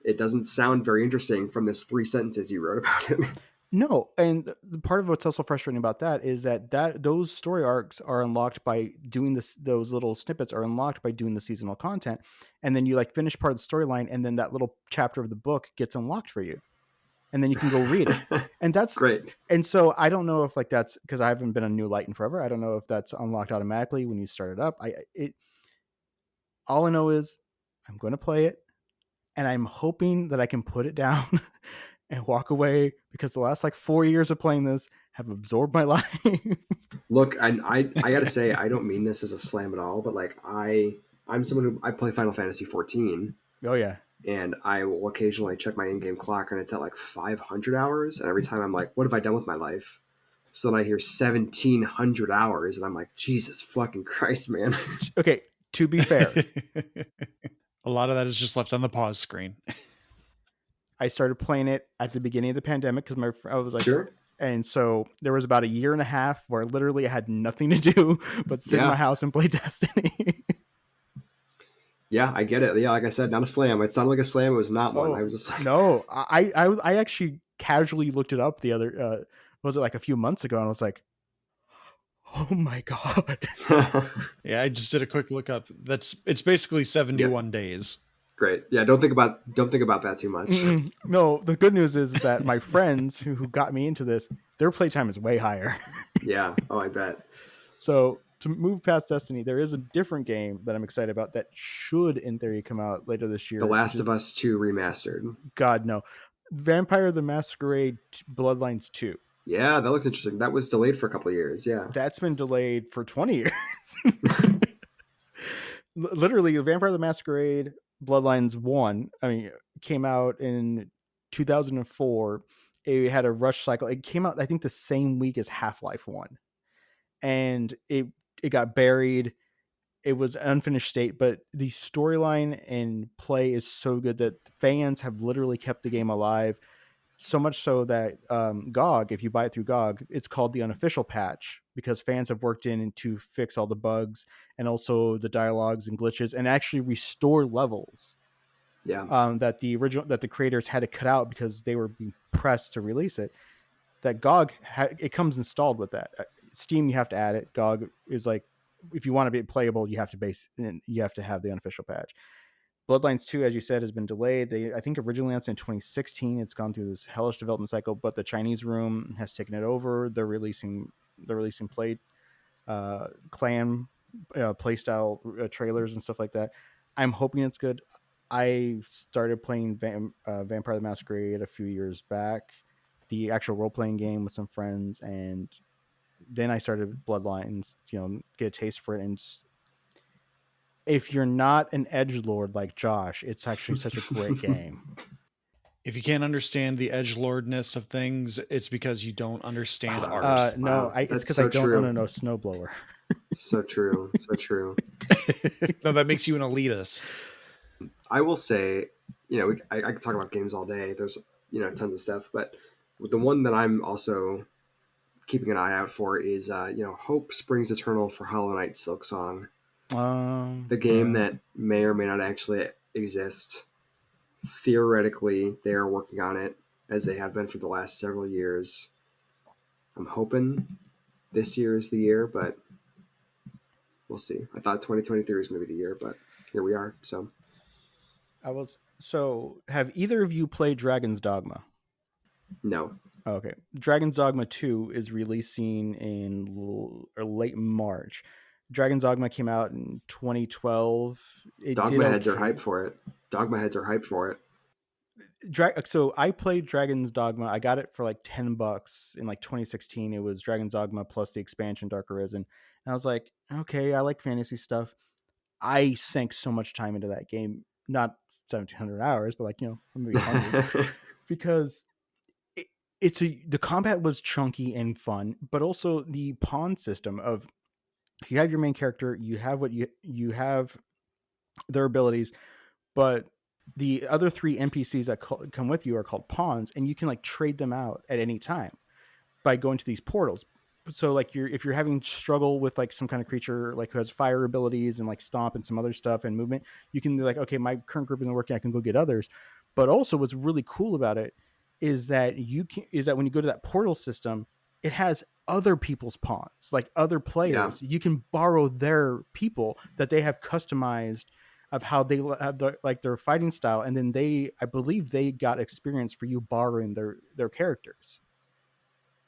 Speaker 3: It doesn't sound very interesting from this 3 sentences you wrote about him.
Speaker 2: No, and the part of what's also frustrating about that is that those story arcs are unlocked by doing this. Those little snippets are unlocked by doing the seasonal content, and then you like finish part of the storyline, and then that little chapter of the book gets unlocked for you, and then you can go read it. And that's
Speaker 3: great.
Speaker 2: And so I don't know if like that's because I haven't been a New Light in forever. I don't know if that's unlocked automatically when you start it up. All I know is I'm going to play it, and I'm hoping that I can put it down and walk away, because the last like 4 years of playing this have absorbed my life.
Speaker 3: Look, I gotta say, I don't mean this as a slam at all, but like I'm someone who I play Final Fantasy 14.
Speaker 2: Oh yeah.
Speaker 3: And I will occasionally check my in-game clock, and it's at like 500 hours. And every time I'm like, what have I done with my life? So then I hear 1,700 hours, and I'm like, Jesus fucking Christ, man.
Speaker 2: Okay, to be fair,
Speaker 1: a lot of that is just left on the pause screen.
Speaker 2: I started playing it at the beginning of the pandemic because I was like,
Speaker 3: sure.
Speaker 2: And so there was about a year and a half where literally I had nothing to do but sit in my house and play Destiny.
Speaker 3: Yeah, I get it. Yeah, like I said, not a slam. It sounded like a slam. It was not one. I was just like,
Speaker 2: no. I actually casually looked it up the other was it like a few months ago, and I was like, oh my god.
Speaker 1: Yeah, I just did a quick look up. It's basically 71 days.
Speaker 3: Great. Yeah, don't think about that too much.
Speaker 2: No, the good news is that my friends who got me into this, their playtime is way higher.
Speaker 3: Yeah. Oh, I bet.
Speaker 2: So to move past Destiny, there is a different game that I'm excited about that should, in theory, come out later this year.
Speaker 3: The Last of Us 2 remastered.
Speaker 2: God, no. Vampire the Masquerade Bloodlines 2.
Speaker 3: Yeah, that looks interesting. That was delayed for a couple of years. Yeah.
Speaker 2: That's been delayed for 20 years. Literally, Vampire the Masquerade Bloodlines 1, came out in 2004. It had a rush cycle. It came out, I think, the same week as Half-Life 1. And it got buried. It was an unfinished state, but the storyline and play is so good that fans have literally kept the game alive. So much so that GOG, if you buy it through GOG, it's called the unofficial patch because fans have worked in to fix all the bugs and also the dialogues and glitches and actually restore levels.
Speaker 3: Yeah.
Speaker 2: That the creators had to cut out because they were being pressed to release it. That GOG it comes installed with that. Steam, you have to add it. GOG is like, if you want to be playable, you have to have the unofficial patch. Bloodlines 2, as you said, has been delayed. I think originally announced in 2016. It's gone through this hellish development cycle, but the Chinese room has taken it over. They're releasing clan playstyle trailers and stuff like that. I'm hoping it's good. I started playing Vampire the Masquerade a few years back, the actual role-playing game with some friends, and then I started Bloodlines, get a taste for it. And if you're not an edgelord like Josh, it's actually such a great game.
Speaker 1: If you can't understand the edgelordness of things, it's because you don't understand art.
Speaker 2: No, wow. It's because I don't own a snowblower.
Speaker 3: So true. So true.
Speaker 1: No, that makes you an elitist.
Speaker 3: I will say, I could talk about games all day. There's, tons of stuff, but the one that I'm also keeping an eye out for is, Hope Springs Eternal for Hollow Knight Silksong. The game that may or may not actually exist. Theoretically, they are working on it as they have been for the last several years. I'm hoping this year is the year, but we'll see. I thought 2023 was going to be the year, but here we are.
Speaker 2: So have either of you played Dragon's Dogma?
Speaker 3: No.
Speaker 2: Okay. Dragon's Dogma 2 is releasing in late March. Dragon's Dogma came out in 2012.
Speaker 3: Dogma heads are hyped for it.
Speaker 2: So I played Dragon's Dogma. I got it for like $10 in like 2016. It was Dragon's Dogma plus the expansion Dark Arisen. And I was like, okay, I like fantasy stuff. I sank so much time into that game. Not 1,700 hours, but I'm maybe 100 because the combat was chunky and fun, but also the pawn system of you have your main character, you have you have their abilities, but the other 3 NPCs that come with you are called pawns, and you can like trade them out at any time by going to these portals. So like if you're having struggle with like some kind of creature like who has fire abilities and like stomp and some other stuff and movement, you can be like, okay, my current group isn't working, I can go get others. But also what's really cool about it is that when you go to that portal system, it has other people's pawns, like other players. Yeah. You can borrow their people that they have customized of how they have their fighting style, and then I believe they got experience for you borrowing their characters.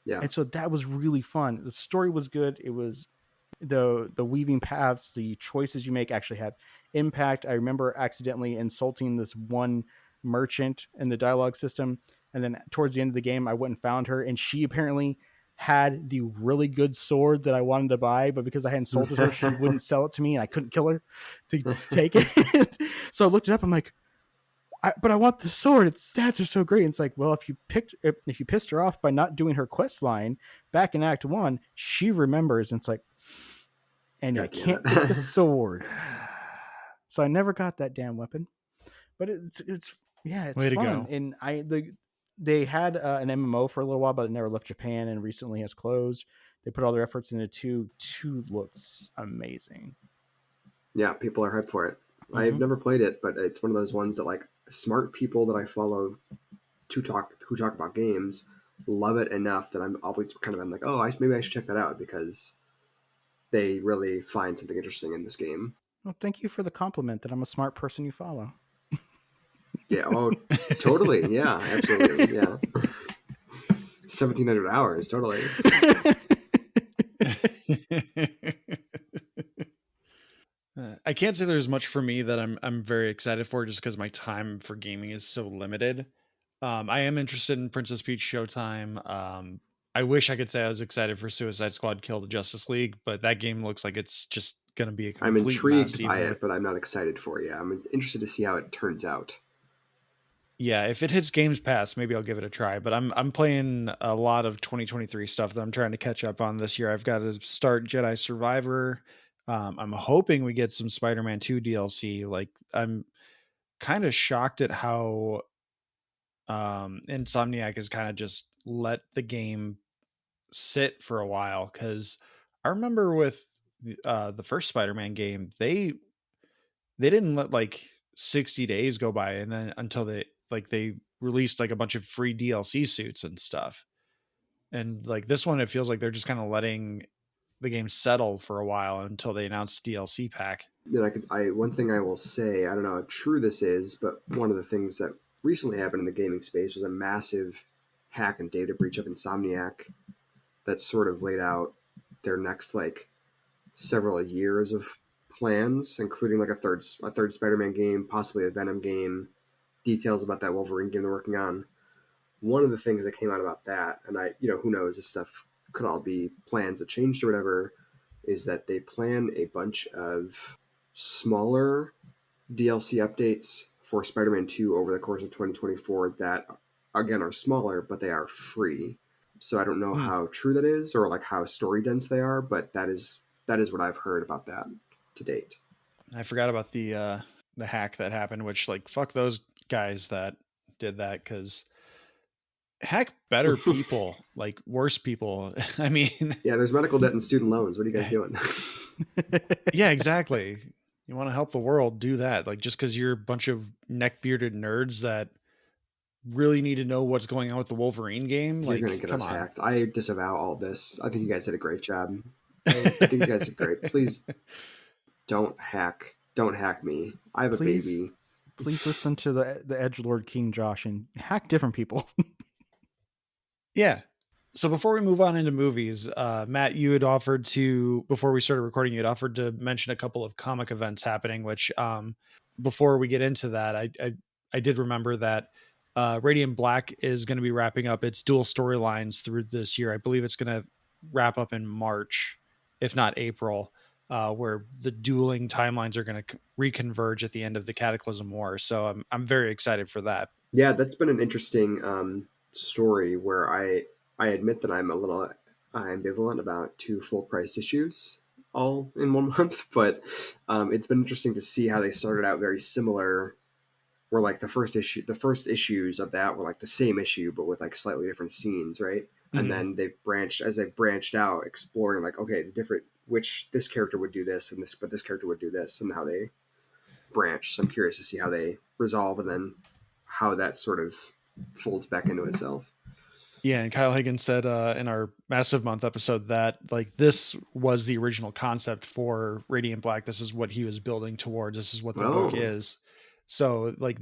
Speaker 3: Yeah.
Speaker 2: And so that was really fun. The story was good. It was the weaving paths, the choices you make actually have impact. I remember accidentally insulting this one merchant in the dialogue system, and then towards the end of the game, I went and found her, and she apparently had the really good sword that I wanted to buy, but because I had insulted her, she wouldn't sell it to me, and I couldn't kill her to take it. So I looked it up. I'm like, but I want the sword. Its stats are so great. And it's like, well, if you pissed her off by not doing her quest line back in Act 1, she remembers. And it's like, and I can't get the sword. So I never got that damn weapon. But it's way fun. And they had an MMO for a little while, but it never left Japan and recently has closed. They put all their efforts into 2. 2 looks amazing.
Speaker 3: Yeah, people are hyped for it. Mm-hmm. I've never played it, but it's one of those ones that like smart people that I follow who talk about games love it enough that I'm always kind of been like, oh, maybe I should check that out because they really find something interesting in this game.
Speaker 2: Well, thank you for the compliment that I'm a smart person you follow.
Speaker 3: Yeah. Oh, totally. Yeah. Absolutely. Yeah. 1,700 hours. Totally.
Speaker 1: I can't say there's much for me that I'm very excited for, just because my time for gaming is so limited. I am interested in Princess Peach Showtime. I wish I could say I was excited for Suicide Squad Kill the Justice League, but that game looks like it's just going to be a
Speaker 3: I'm
Speaker 1: complete mess.
Speaker 3: intrigued by it, but I'm not excited for it. Yeah. I'm interested to see how it turns out.
Speaker 1: Yeah, if it hits Games Pass, maybe I'll give it a try. But I'm playing a lot of 2023 stuff that I'm trying to catch up on this year. I've got to start Jedi Survivor. I'm hoping we get some Spider-Man 2 DLC. Like, I'm kind of shocked at how Insomniac has kind of just let the game sit for a while, because I remember with the first Spider-Man game, they didn't let like 60 days go by and then until they released like a bunch of free DLC suits and stuff. And like this one, it feels like they're just kind of letting the game settle for a while until they announce DLC pack.
Speaker 3: Then one thing I will say, I don't know how true this is, but one of the things that recently happened in the gaming space was a massive hack and data breach of Insomniac that sort of laid out their next like several years of plans, including like a third Spider-Man game, possibly a Venom game, details about that Wolverine game they're working on. One of the things that came out about that, and who knows, this stuff could all be plans that changed or whatever, is that they plan a bunch of smaller DLC updates for Spider-Man 2 over the course of 2024 that, again, are smaller, but they are free. So I don't know how true that is or like how story dense they are, but that is what I've heard about that to date.
Speaker 1: I forgot about the hack that happened, which like fuck those guys that did that, because hack better people, like worse people. I mean,
Speaker 3: yeah, there's medical debt and student loans. What are you guys doing?
Speaker 1: yeah, exactly. You want to help the world, do that. Like, just because you're a bunch of neck-bearded nerds that really need to know what's going on with the Wolverine game,
Speaker 3: You're
Speaker 1: like,
Speaker 3: going to get
Speaker 1: come
Speaker 3: us
Speaker 1: on.
Speaker 3: hacked. I disavow all this. I think you guys did a great job. I think you guys did great. Please don't hack me. I have a baby.
Speaker 2: Please listen to the edgelord King Josh and hack different people.
Speaker 1: Yeah. So before we move on into movies, Matt, you had offered to, before we started recording, you had offered to mention a couple of comic events happening, which before we get into that, I did remember that Radiant Black is going to be wrapping up its dual storylines through this year. I believe it's going to wrap up in March, if not April, where the dueling timelines are going to reconverge at the end of the Cataclysm War. So I'm very excited for that.
Speaker 3: Yeah, that's been an interesting story where I admit that I'm a little ambivalent about two full-priced issues all in 1 month, but it's been interesting to see how they started out very similar, where like the first issues of that were like the same issue but with like slightly different scenes, right? Mm-hmm. And then they've branched out, exploring like, okay, this character would do this, but this character would do this, and how they branch. So I'm curious to see how they resolve and then how that sort of folds back into itself.
Speaker 1: Yeah, and Kyle Higgins said in our Massive Month episode that like this was the original concept for Radiant Black. This is what he was building towards. This is what the book is. So like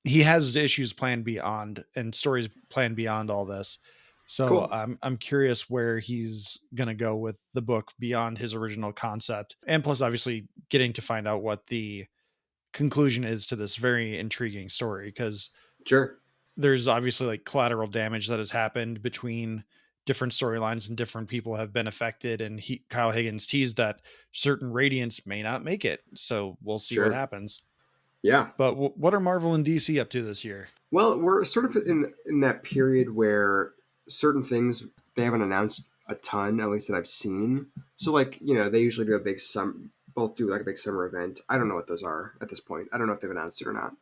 Speaker 1: he has issues planned beyond and stories planned beyond all this. So cool. I'm curious where he's gonna go with the book beyond his original concept, and plus obviously getting to find out what the conclusion is to this very intriguing story, because
Speaker 3: sure,
Speaker 1: there's obviously like collateral damage that has happened between different storylines and different people have been affected. And Kyle Higgins teased that certain Radiants may not make it. So we'll see what happens.
Speaker 3: Yeah.
Speaker 1: But what are Marvel and DC up to this year?
Speaker 3: Well, we're sort of in that period where certain things they haven't announced a ton, at least that I've seen. So like, they usually do a big both do like a big summer event. I don't know what those are at this point. I don't know if they've announced it or not.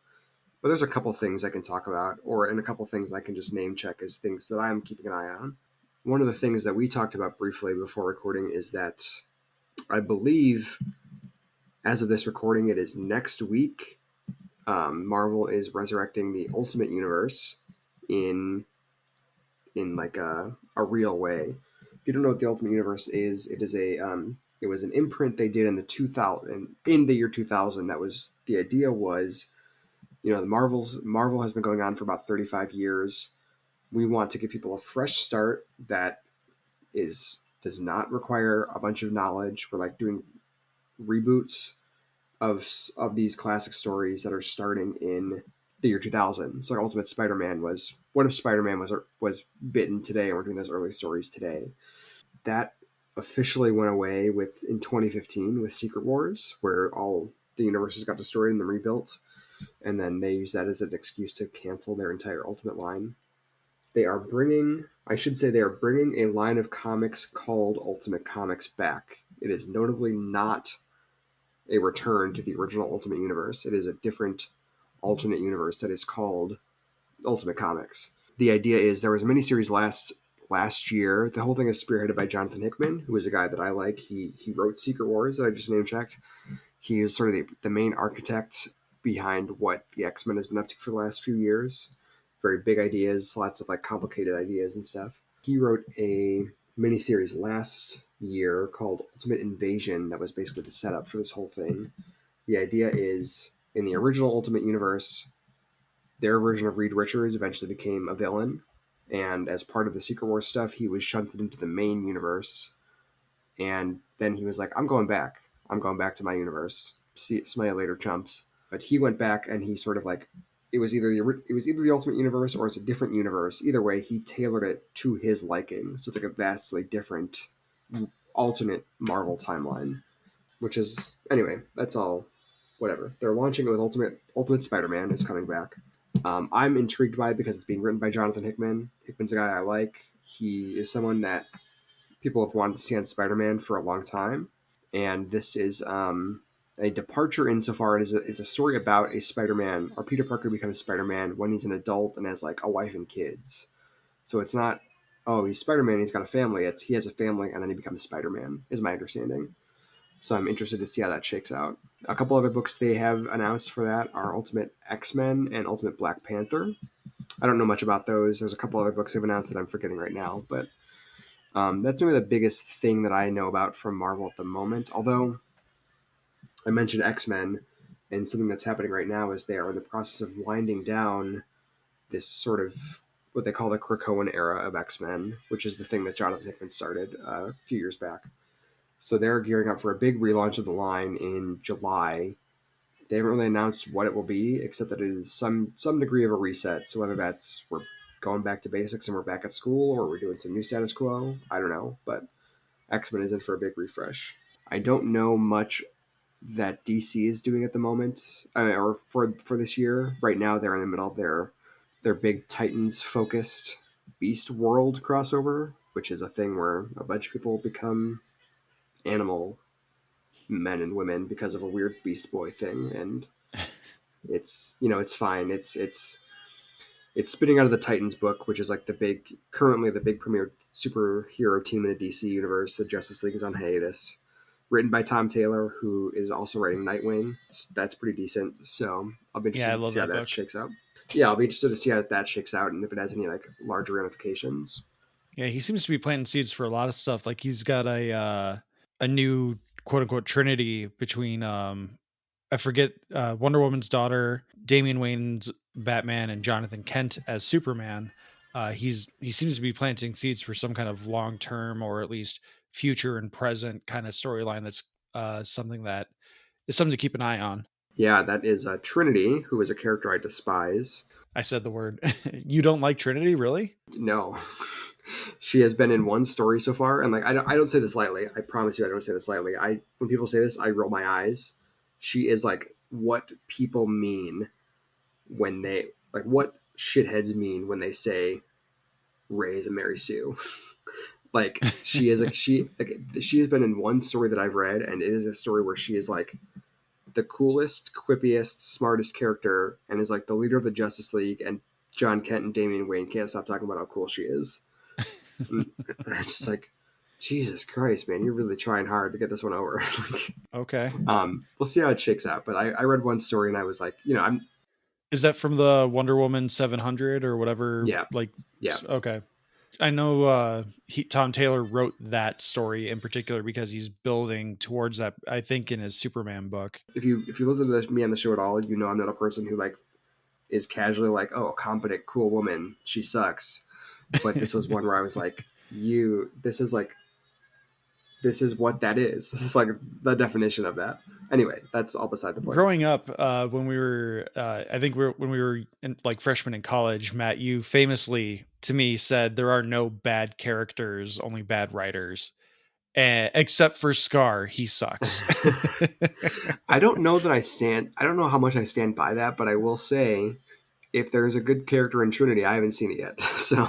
Speaker 3: But there's a couple things I can talk about, and a couple things I can just name check as things that I'm keeping an eye on. One of the things that we talked about briefly before recording is that I believe, as of this recording, it is next week. Marvel is resurrecting the Ultimate Universe, in like a real way. If you don't know what the Ultimate Universe is, it was an imprint they did in the year 2000. That was the idea was, the Marvel has been going on for about 35 years. We want to give people a fresh start that does not require a bunch of knowledge. We're like doing reboots of these classic stories that are starting in the year 2000. So like Ultimate Spider-Man was, what if Spider-Man was bitten today and we're doing those early stories today? That officially went away in 2015 with Secret Wars, where all the universes got destroyed and then rebuilt, and then they used that as an excuse to cancel their entire Ultimate line. They are bringing a line of comics called Ultimate Comics back. It is notably not a return to the original Ultimate Universe. It is a different alternate universe that is called Ultimate Comics. The idea is there was a miniseries last year. The whole thing is spearheaded by Jonathan Hickman, who is a guy that I like. He wrote Secret Wars that I just name checked. He is sort of the main architect behind what the X-Men has been up to for the last few years. Very big ideas, lots of like complicated ideas and stuff. He wrote a miniseries last year called Ultimate Invasion that was basically the setup for this whole thing. The idea is, in the original Ultimate Universe, their version of Reed Richards eventually became a villain, and as part of the Secret Wars stuff, he was shunted into the main universe, and then he was like, I'm going back to my universe. Smell you later, chumps. But he went back and he sort of like, it was either the Ultimate Universe or it's a different universe. Either way, he tailored it to his liking. So it's like a vastly different alternate Marvel timeline, which is, anyway, that's all, whatever. They're launching it with Ultimate Spider-Man is coming back. I'm intrigued by it because it's being written by Jonathan Hickman. Hickman's a guy I like. He is someone that people have wanted to see on Spider-Man for a long time. And this is a departure insofar as is a story about a Spider-Man, or Peter Parker becomes Spider-Man when he's an adult and has like a wife and kids. So it's not, oh, he's Spider-Man, he's got a family. It's he has a family and then he becomes Spider-Man, is my understanding. So I'm interested to see how that shakes out. A couple other books they have announced for that are Ultimate X-Men and Ultimate Black Panther. I don't know much about those. There's a couple other books they've announced that I'm forgetting right now, but that's maybe the biggest thing that I know about from Marvel at the moment. Although I mentioned X-Men, and something that's happening right now is they are in the process of winding down this sort of what they call the Krakoan era of X-Men, which is the thing that Jonathan Hickman started a few years back. So they're gearing up for a big relaunch of the line in July. They haven't really announced what it will be, except that it is some degree of a reset. So whether that's we're going back to basics and we're back at school, or we're doing some new status quo, I don't know. But X-Men is in for a big refresh. I don't know much that DC is doing at the moment, or for this year. Right now, they're in the middle of their big Titans-focused Beast World crossover, which is a thing where a bunch of people become animal men and women because of a weird Beast Boy thing, and it's it's fine. It's spinning out of the Titans book, which is like currently the big premier superhero team in the DC universe. The Justice League is on hiatus. Written by Tom Taylor, who is also writing Nightwing. That's pretty decent. So I'll be interested to see how that shakes out. Yeah, I'll be interested to see how that shakes out and if it has any like larger ramifications.
Speaker 1: Yeah, he seems to be planting seeds for a lot of stuff. Like he's got a new quote unquote trinity between I forget Wonder Woman's daughter, Damian Wayne's Batman, and Jonathan Kent as Superman. He seems to be planting seeds for some kind of long term or at least future and present kind of storyline. That's something to keep an eye on.
Speaker 3: Yeah, that is Trinity, who is a character I despise.
Speaker 1: I said the word. You don't like Trinity, really?
Speaker 3: No. She has been in one story so far, and like I don't say this lightly. I promise you, I don't say this lightly. When people say this, I roll my eyes. She is like what people mean when they like what shitheads mean when they say Ray is a Mary Sue. Like she has been in one story that I've read, and it is a story where she is like the coolest, quippiest, smartest character, and is like the leader of the Justice League, and John Kent and Damian Wayne can't stop talking about how cool she is. And I'm just like, Jesus Christ, man, you're really trying hard to get this one over.
Speaker 1: Okay.
Speaker 3: We'll see how it shakes out. But I read one story and I was like,
Speaker 1: Is that from the Wonder Woman 700 or whatever?
Speaker 3: Yeah,
Speaker 1: Like,
Speaker 3: yeah.
Speaker 1: okay. I know Tom Taylor wrote that story in particular because he's building towards that, I think, in his Superman book.
Speaker 3: If you listen to me on the show at all, you know I'm not a person who like is casually like, oh, a competent, cool woman, she sucks. But this was one where I was like, this is what that is. This is like the definition of that. Anyway, that's all beside the point.
Speaker 1: Growing up, when we were, I think when we were in, like freshmen in college, Matt, you famously to me said there are no bad characters, only bad writers. Except for Scar, he sucks.
Speaker 3: I don't know that I don't know how much I stand by that, but I will say if there's a good character in Trinity, I haven't seen it yet. So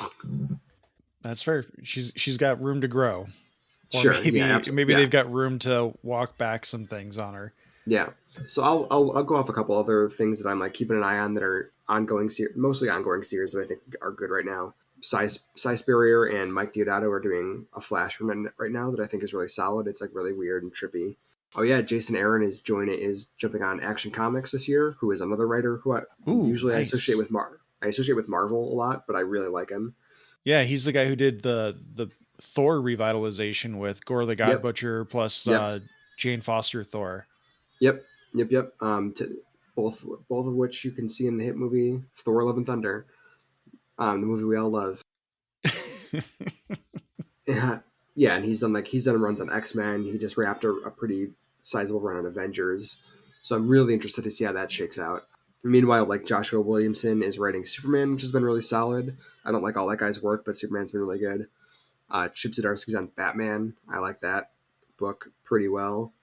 Speaker 1: That's fair. She's got room to grow. Or
Speaker 3: sure,
Speaker 1: maybe
Speaker 3: yeah, absolutely,
Speaker 1: maybe
Speaker 3: yeah,
Speaker 1: they've got room to walk back some things on her.
Speaker 3: yeah. So I'll go off a couple other things that I'm like keeping an eye on that are mostly ongoing series that I think are good right now. Cy Spurrier and Mike Deodato are doing a Flash right now that I think is really solid. It's like really weird and trippy. Oh yeah, Jason Aaron is jumping on Action Comics this year, who is another writer who I
Speaker 1: Nice.
Speaker 3: associate with I associate with Marvel a lot, but I really like him.
Speaker 1: Yeah, he's the guy who did the Thor revitalization with Gore the God
Speaker 3: Yep.
Speaker 1: Butcher plus
Speaker 3: Yep.
Speaker 1: Jane Foster Thor.
Speaker 3: Yep. Both of which you can see in the hit movie Thor: Love and Thunder, the movie we all love. Yeah, and he's done runs on X-Men. He just wrapped a pretty sizable run on Avengers, so I'm really interested to see how that shakes out. Meanwhile, like Joshua Williamson is writing Superman, which has been really solid. I don't like all that guy's work, but Superman's been really good. Chip Zdarsky's on Batman. I like that book pretty well.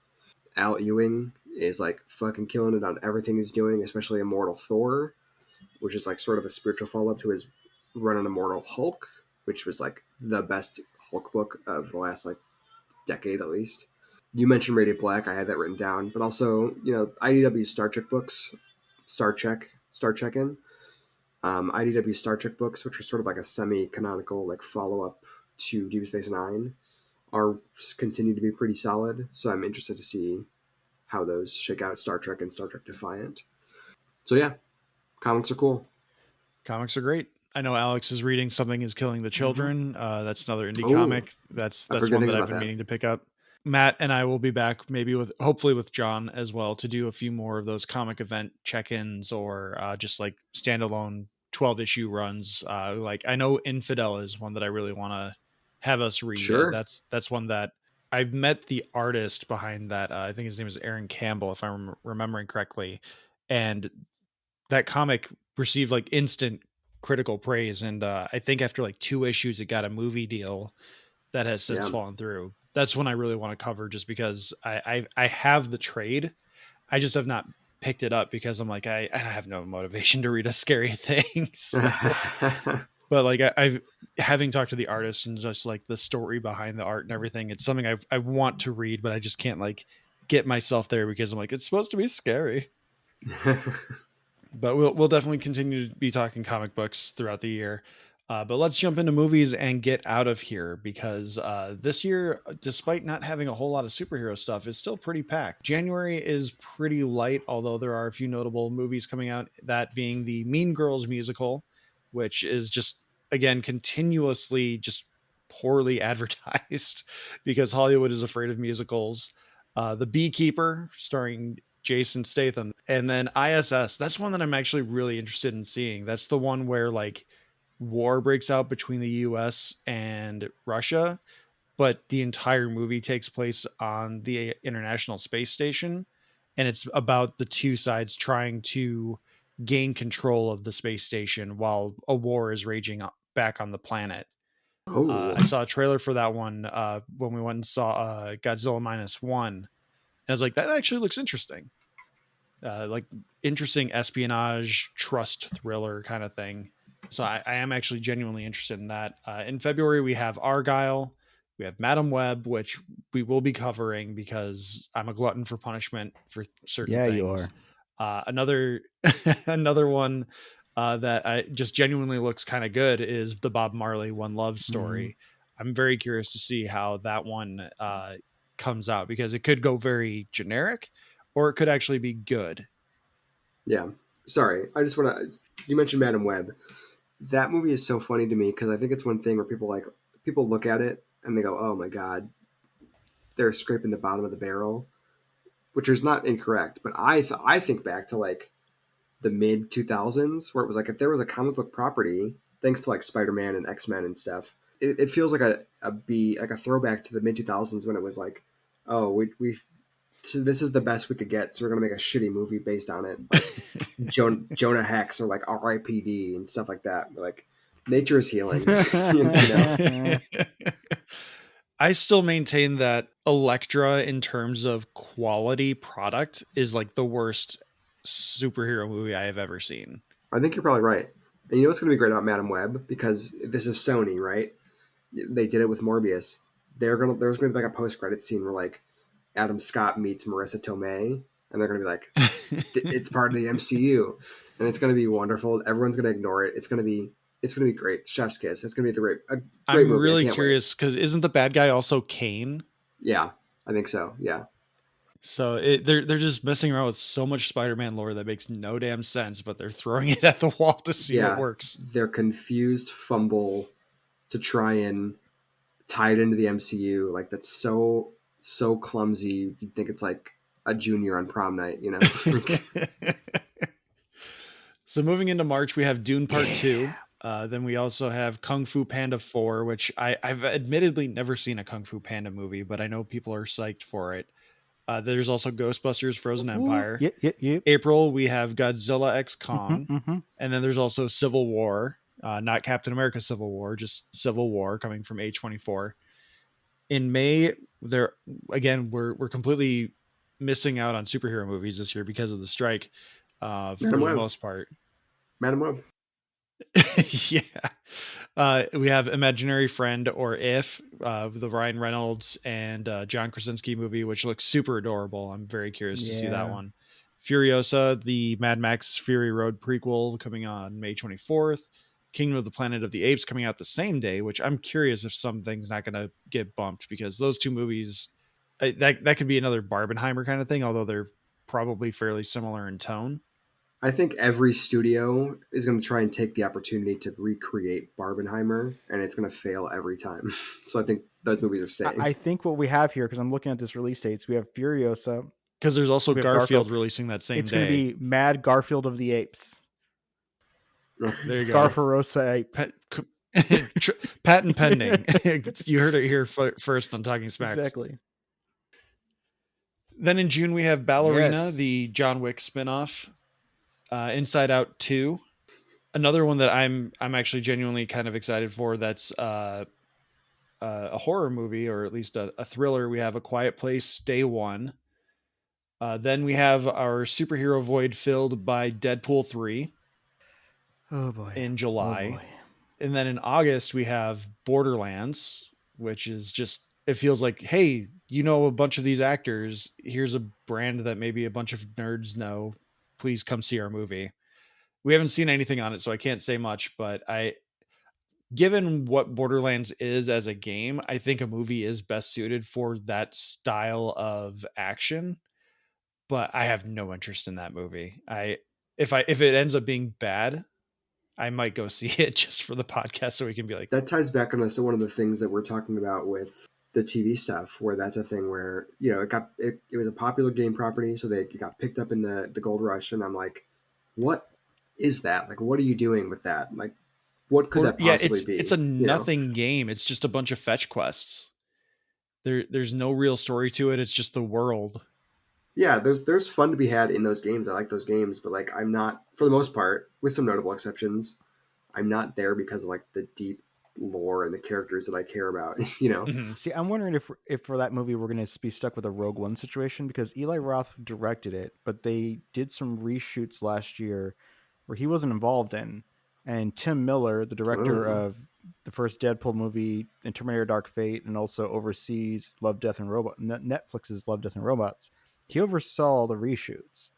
Speaker 3: Al Ewing is like fucking killing it on everything he's doing, especially Immortal Thor, which is like sort of a spiritual follow up to his run on Immortal Hulk, which was like the best Hulk book of the last like decade at least. You mentioned Radiant Black, I had that written down, but also IDW Star Trek books, Star Trek in IDW Star Trek books, which are sort of like a semi-canonical like follow up to Deep Space Nine, are continue to be pretty solid. So I'm interested to see how those shake out, Star Trek and Star Trek Defiant. So yeah, comics are cool.
Speaker 1: Comics are great. I know Alex is reading Something Is Killing the Children. That's another indie
Speaker 3: Ooh,
Speaker 1: comic. That's
Speaker 3: I've heard good
Speaker 1: one
Speaker 3: things
Speaker 1: that I've
Speaker 3: about
Speaker 1: been
Speaker 3: that.
Speaker 1: meaning to pick up. Matt and I will be back maybe hopefully with John as well to do a few more of those comic event check-ins or just like standalone 12 issue runs. Like I know Infidel is one that I really want to have us read.
Speaker 3: Sure.
Speaker 1: That's one that I've met the artist behind that. I think his name is Aaron Campbell, if I'm remembering correctly. And that comic received like instant critical praise. And I think after like 2 issues, it got a movie deal that has since fallen through. That's one I really want to cover just because I have the trade. I just have not picked it up because I'm like, I have no motivation to read a scary thing. So. But like I've having talked to the artist and just like the story behind the art and everything, it's something I want to read, but I just can't like get myself there because I'm like, it's supposed to be scary. But we'll definitely continue to be talking comic books throughout the year. But let's jump into movies and get out of here because this year, despite not having a whole lot of superhero stuff, is still pretty packed. January is pretty light, although there are a few notable movies coming out, that being the Mean Girls musical, which is just, again, continuously just poorly advertised because Hollywood is afraid of musicals. The Beekeeper, starring Jason Statham, and then ISS. That's one that I'm actually really interested in seeing. That's the one where like war breaks out between the US and Russia, but the entire movie takes place on the International Space Station, and it's about the two sides trying to gain control of the space station while a war is raging back on the planet. I saw a trailer for that one when we went and saw Godzilla -1, and I was like, that actually looks interesting. Like interesting espionage trust thriller kind of thing. So I am actually genuinely interested in that. In February, we have Argyle, we have Madam Web, which we will be covering because I'm a glutton for punishment for certain things.
Speaker 2: You are.
Speaker 1: Another another one that I just genuinely looks kind of good is the Bob Marley One Love story. I'm very curious to see how that one comes out because it could go very generic or it could actually be good.
Speaker 3: Yeah. sorry, I just want to. You mentioned Madam Web. That movie is so funny to me because I think it's one thing where people look at it and they go, "Oh my god, they're scraping the bottom of the barrel," which is not incorrect. But I think back to like the mid 2000s where it was like if there was a comic book property, thanks to like Spider-Man and X-Men and stuff, it feels like like a throwback to the mid 2000s when it was like, oh, we so this is the best we could get, so we're gonna make a shitty movie based on it, like Jonah Hex or like R.I.P.D. and stuff like that. But like nature is healing, you know.
Speaker 1: I still maintain that Elektra, in terms of quality product, is like the worst superhero movie I have ever seen.
Speaker 3: I think you're probably right. And you know what's gonna be great about Madam Web, because this is Sony, right? They did it with Morbius. There's gonna be like a post credit scene where like Adam Scott meets Marissa Tomei, and they're gonna be like, it's part of the MCU, and it's gonna be wonderful. Everyone's gonna ignore it. It's gonna be great. Chef's kiss. It's gonna be a great
Speaker 1: I'm
Speaker 3: movie.
Speaker 1: really curious because isn't the bad guy also Kane?
Speaker 3: Yeah, I think so. Yeah.
Speaker 1: So they're just messing around with so much Spider-Man lore that makes no damn sense, but they're throwing it at the wall to see what works.
Speaker 3: Their confused fumble to try and tie it into the MCU, like that's so clumsy. You'd think it's like a junior on prom night, you know?
Speaker 1: So moving into March, we have Dune Part 2. Then we also have Kung Fu Panda 4, which I've admittedly never seen a Kung Fu Panda movie, but I know people are psyched for it. There's also Ghostbusters Frozen Empire.
Speaker 2: Yep.
Speaker 1: April, we have Godzilla X Kong. And then there's also Civil War, not Captain America Civil War, just Civil War coming from A24. In May, we're completely missing out on superhero movies this year because of the strike, for the most part.
Speaker 3: Madam Web.
Speaker 1: Yeah. We have Imaginary Friend, or If, the Ryan Reynolds and John Krasinski movie, which looks super adorable. I'm very curious to see that one. Furiosa, the Mad Max Fury Road prequel, coming on May 24th. Kingdom of the Planet of the Apes coming out the same day, which I'm curious if something's not going to get bumped, because those two movies, that could be another Barbenheimer kind of thing, although they're probably fairly similar in tone.
Speaker 3: I think every studio is going to try and take the opportunity to recreate Barbenheimer, and it's going to fail every time. So I think those movies are staying.
Speaker 2: I think what we have here, because I'm looking at this release dates, we have Furiosa.
Speaker 1: Because there's also Garfield releasing that same day.
Speaker 2: It's going to be Mad Garfield of the Apes.
Speaker 1: There you go.
Speaker 2: Garfarosa Ape.
Speaker 1: Patent pending. You heard it here first on Talking Smacks.
Speaker 2: Exactly.
Speaker 1: Then in June, we have Ballerina, the John Wick spinoff. Inside Out 2. Another one that I'm actually genuinely kind of excited for. That's a horror movie, or at least a thriller. We have A Quiet Place Day 1. Then we have our superhero void filled by Deadpool 3.
Speaker 2: Oh boy.
Speaker 1: In July.
Speaker 2: Oh boy.
Speaker 1: And then in August, we have Borderlands, which is just, it feels like, hey, you know a bunch of these actors. Here's a brand that maybe a bunch of nerds know. Please come see our movie. We haven't seen anything on it, so I can't say much, but given what Borderlands is as a game, I think a movie is best suited for that style of action, but I have no interest in that movie. If it ends up being bad, I might go see it just for the podcast, so we can be like,
Speaker 3: that ties back on one of the things that we're talking about with the TV stuff, where that's a thing where, you know, it was a popular game property, so it got picked up in the gold rush, and I'm like, what is that? Like, what are you doing with that? Like, what could that possibly be?
Speaker 1: It's a nothing game. It's just a bunch of fetch quests. There's no real story to it. It's just the world.
Speaker 3: Yeah, there's fun to be had in those games. I like those games, but like, I'm not, for the most part, with some notable exceptions, I'm not there because of like the deep lore and the characters that I care about, you know.
Speaker 2: See, I'm wondering if for that movie we're going to be stuck with a Rogue One situation, because Eli Roth directed it, but they did some reshoots last year where he wasn't involved in, and Tim Miller, the director of the first Deadpool movie and Terminator Dark Fate, and also oversees Love, Death and Robots, Netflix's Love, Death and Robots, he oversaw the reshoots.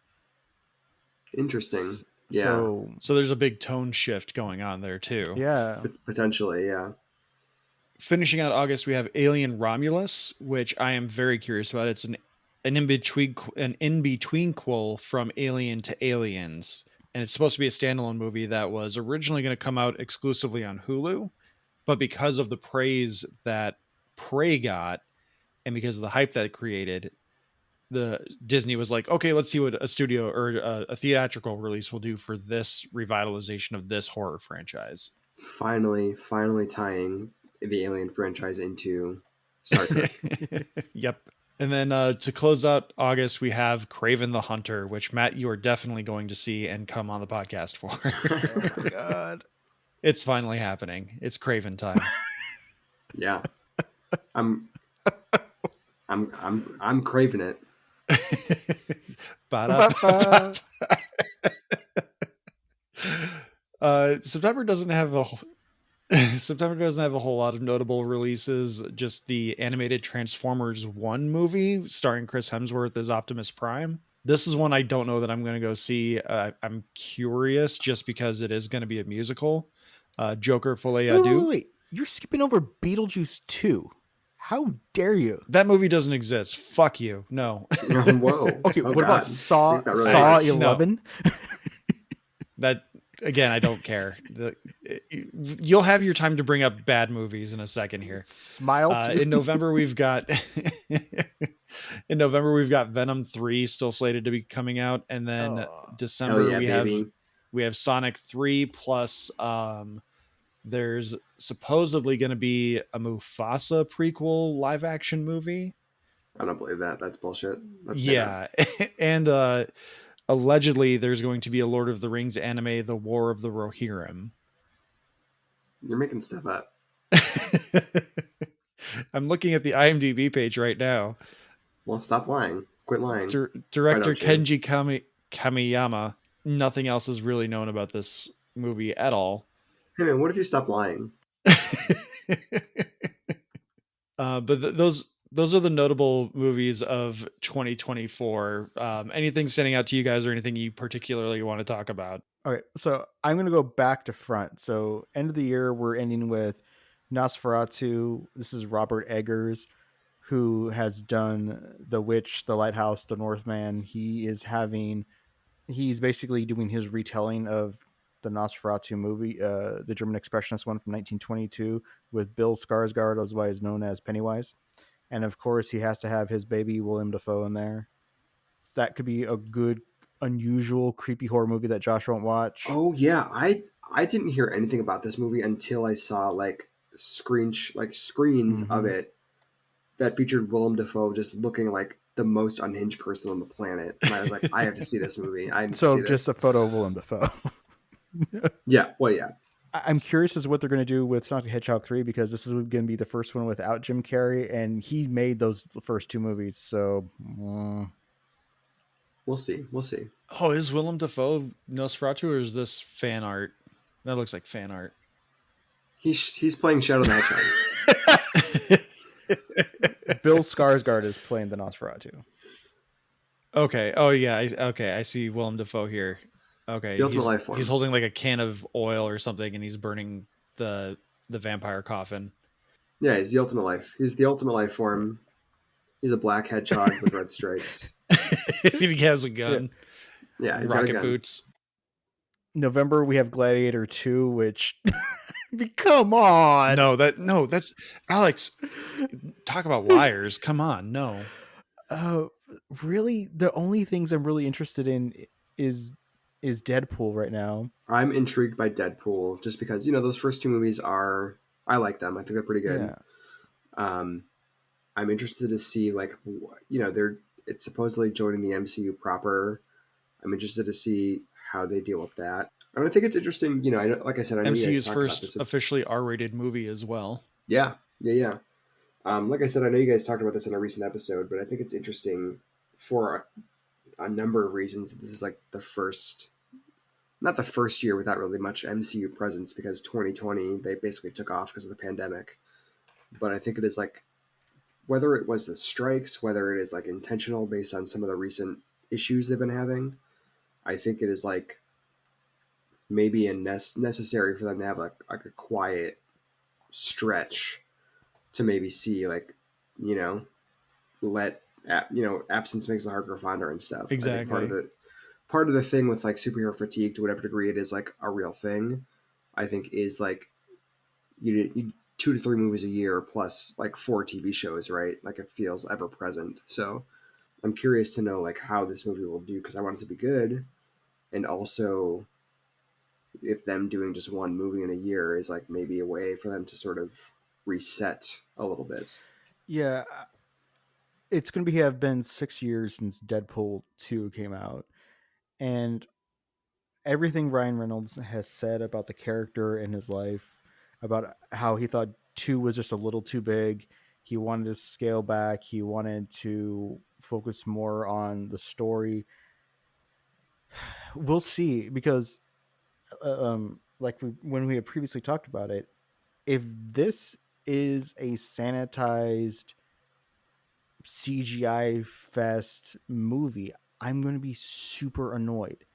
Speaker 3: Interesting. Yeah.
Speaker 1: So there's a big tone shift going on there too.
Speaker 2: Yeah.
Speaker 3: Potentially, yeah.
Speaker 1: Finishing out August, we have Alien Romulus, which I am very curious about. It's an in-between quel from Alien to Aliens, and it's supposed to be a standalone movie that was originally going to come out exclusively on Hulu, but because of the praise that Prey got and because of the hype that it created, the Disney was like, okay, let's see what a studio or a theatrical release will do for this revitalization of this horror franchise.
Speaker 3: Finally tying the Alien franchise into Star Trek.
Speaker 1: Yep. And then to close out August, we have Kraven the Hunter, which Matt, you are definitely going to see and come on the podcast for.
Speaker 2: Oh God.
Speaker 1: It's finally happening. It's Kraven time.
Speaker 3: Yeah. I'm craving it.
Speaker 2: Ba-ba.
Speaker 1: September doesn't have a whole lot of notable releases. Just the animated Transformers 1 movie starring Chris Hemsworth as Optimus Prime. This is one I don't know that I'm going to go see. I'm curious just because it is going to be a musical. Joker Folie à Deux.
Speaker 2: Wait. You're skipping over Beetlejuice 2. How dare you?
Speaker 1: That movie doesn't exist. Fuck you. No.
Speaker 3: Whoa.
Speaker 2: Okay,
Speaker 3: Oh,
Speaker 2: what
Speaker 3: God.
Speaker 2: about Saw
Speaker 3: Things got really
Speaker 2: Saw
Speaker 3: harsh.
Speaker 2: 11?
Speaker 1: That again, I don't care. You'll have your time to bring up bad movies in a second here.
Speaker 2: Smile.
Speaker 1: In November we've got Venom 3 still slated to be coming out, and then
Speaker 2: Oh.
Speaker 1: December
Speaker 3: Hell yeah, baby.
Speaker 1: we have Sonic 3 plus there's supposedly going to be a Mufasa prequel live action movie.
Speaker 3: I don't believe that. That's bullshit. That's made up.
Speaker 1: Yeah. And allegedly there's going to be a Lord of the Rings anime, The War of the Rohirrim.
Speaker 3: You're making stuff up.
Speaker 1: I'm looking at the IMDb page right now.
Speaker 3: Well, stop lying. Quit lying.
Speaker 1: Director
Speaker 3: Why don't
Speaker 1: Kenji Kamiyama. Nothing else is really known about this movie at all.
Speaker 3: Hey man, what if you stop lying?
Speaker 1: But those are the notable movies of 2024. Anything standing out to you guys, or anything you particularly want to talk about?
Speaker 2: All right, so I'm going to go back to front. So end of the year, we're ending with Nosferatu. This is Robert Eggers, who has done The Witch, The Lighthouse, The Northman. He's basically doing his retelling of the Nosferatu movie, the German expressionist one from 1922, with Bill Skarsgård, otherwise known as Pennywise. And of course, he has to have his baby Willem Dafoe in there. That could be a good, unusual, creepy horror movie that Josh won't watch.
Speaker 3: Oh yeah, I didn't hear anything about this movie until I saw like screens of it that featured Willem Dafoe just looking like the most unhinged person on the planet, and I was like, I have to see this movie. I need to see
Speaker 2: So
Speaker 3: this.
Speaker 2: just a photo of Willem Dafoe.
Speaker 3: Yeah, well, yeah.
Speaker 2: I'm curious as to what they're going to do with Sonic the Hedgehog 3, because this is going to be the first one without Jim Carrey, and he made those first two movies. So
Speaker 3: We'll see.
Speaker 1: Oh, is Willem Dafoe Nosferatu, or is this fan art? That looks like fan art.
Speaker 3: He's playing Shadow the Hedgehog.
Speaker 2: Bill Skarsgård is playing the Nosferatu.
Speaker 1: Okay. Oh yeah. I see Willem Dafoe here. Okay.
Speaker 3: The Ultimate Life form.
Speaker 1: He's holding like a can of oil or something, and he's burning the vampire coffin.
Speaker 3: Yeah, he's the Ultimate Life. He's the Ultimate Life form. He's a black hedgehog with red stripes.
Speaker 1: He has a gun.
Speaker 3: Yeah, he's got a
Speaker 1: Rocket
Speaker 3: gun.
Speaker 1: boots.
Speaker 2: November, we have Gladiator 2, which... Come on!
Speaker 1: No, that's Alex. Talk about liars. Come on, no.
Speaker 2: Really, the only things I'm really interested in is Deadpool right now.
Speaker 3: I'm intrigued by Deadpool just because, those first two movies I like them. I think they're pretty good.
Speaker 2: Yeah.
Speaker 3: I'm interested to see it's supposedly joining the MCU proper. I'm interested to see how they deal with that. And I think it's interesting, like I said, I know you guys
Speaker 1: MCU's
Speaker 3: talked about
Speaker 1: first
Speaker 3: this.
Speaker 1: officially R-rated movie as well.
Speaker 3: Yeah. Like I said, I know you guys talked about this in a recent episode, but I think it's interesting for a number of reasons. This is like not the first year without really much MCU presence, because 2020, they basically took off because of the pandemic. But I think it is like, whether it was the strikes, whether it is like intentional based on some of the recent issues they've been having, I think it is like maybe necessary for them to have like a quiet stretch to maybe see absence makes the heart grow fonder and stuff.
Speaker 1: Exactly.
Speaker 3: I think part of the thing with like superhero fatigue, to whatever degree it is like a real thing, I think is like you 2 to 3 movies a year plus like 4 TV shows, right? Like it feels ever present. So I'm curious to know like how this movie will do, because I want it to be good, and also if them doing just one movie in a year is like maybe a way for them to sort of reset a little bit.
Speaker 2: Yeah, it's going to have been 6 years since Deadpool 2 came out, and everything Ryan Reynolds has said about the character in his life, about how he thought 2 was just a little too big. He wanted to scale back. He wanted to focus more on the story. We'll see, because when we had previously talked about it, if this is a sanitized CGI fest movie, I'm going to be super annoyed.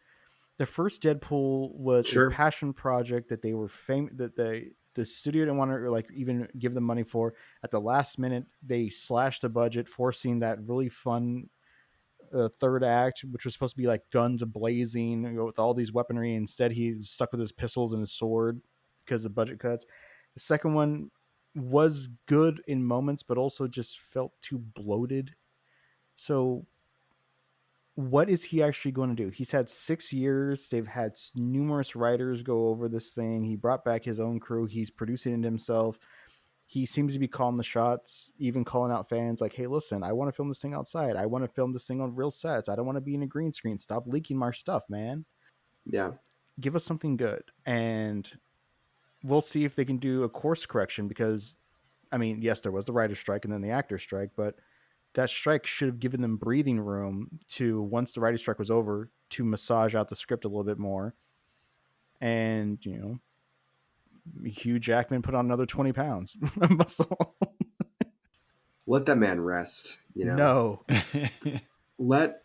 Speaker 2: The first Deadpool was
Speaker 3: Sure.
Speaker 2: a passion project that they were that the studio didn't want to like even give them money for. At the last minute, they slashed the budget, forcing that really fun third act, which was supposed to be like guns blazing, you know, with all these weaponry. Instead, he was stuck with his pistols and his sword because of budget cuts. The second one was good in moments, but also just felt too bloated. So what is he actually going to do? He's had 6 years. They've had numerous writers go over this thing. He brought back his own crew. He's producing it himself. He seems to be calling the shots, even calling out fans like, hey, listen, I want to film this thing outside. I want to film this thing on real sets. I don't want to be in a green screen. Stop leaking my stuff, man.
Speaker 3: Yeah.
Speaker 2: Give us something good. And we'll see if they can do a course correction, because, I mean, yes, there was the writer's strike and then the actor's strike, but that strike should have given them breathing room to, once the writer's strike was over, to massage out the script a little bit more. And, you know, Hugh Jackman put on another 20 pounds muscle.
Speaker 3: Let that man rest, you know.
Speaker 2: No.
Speaker 3: Let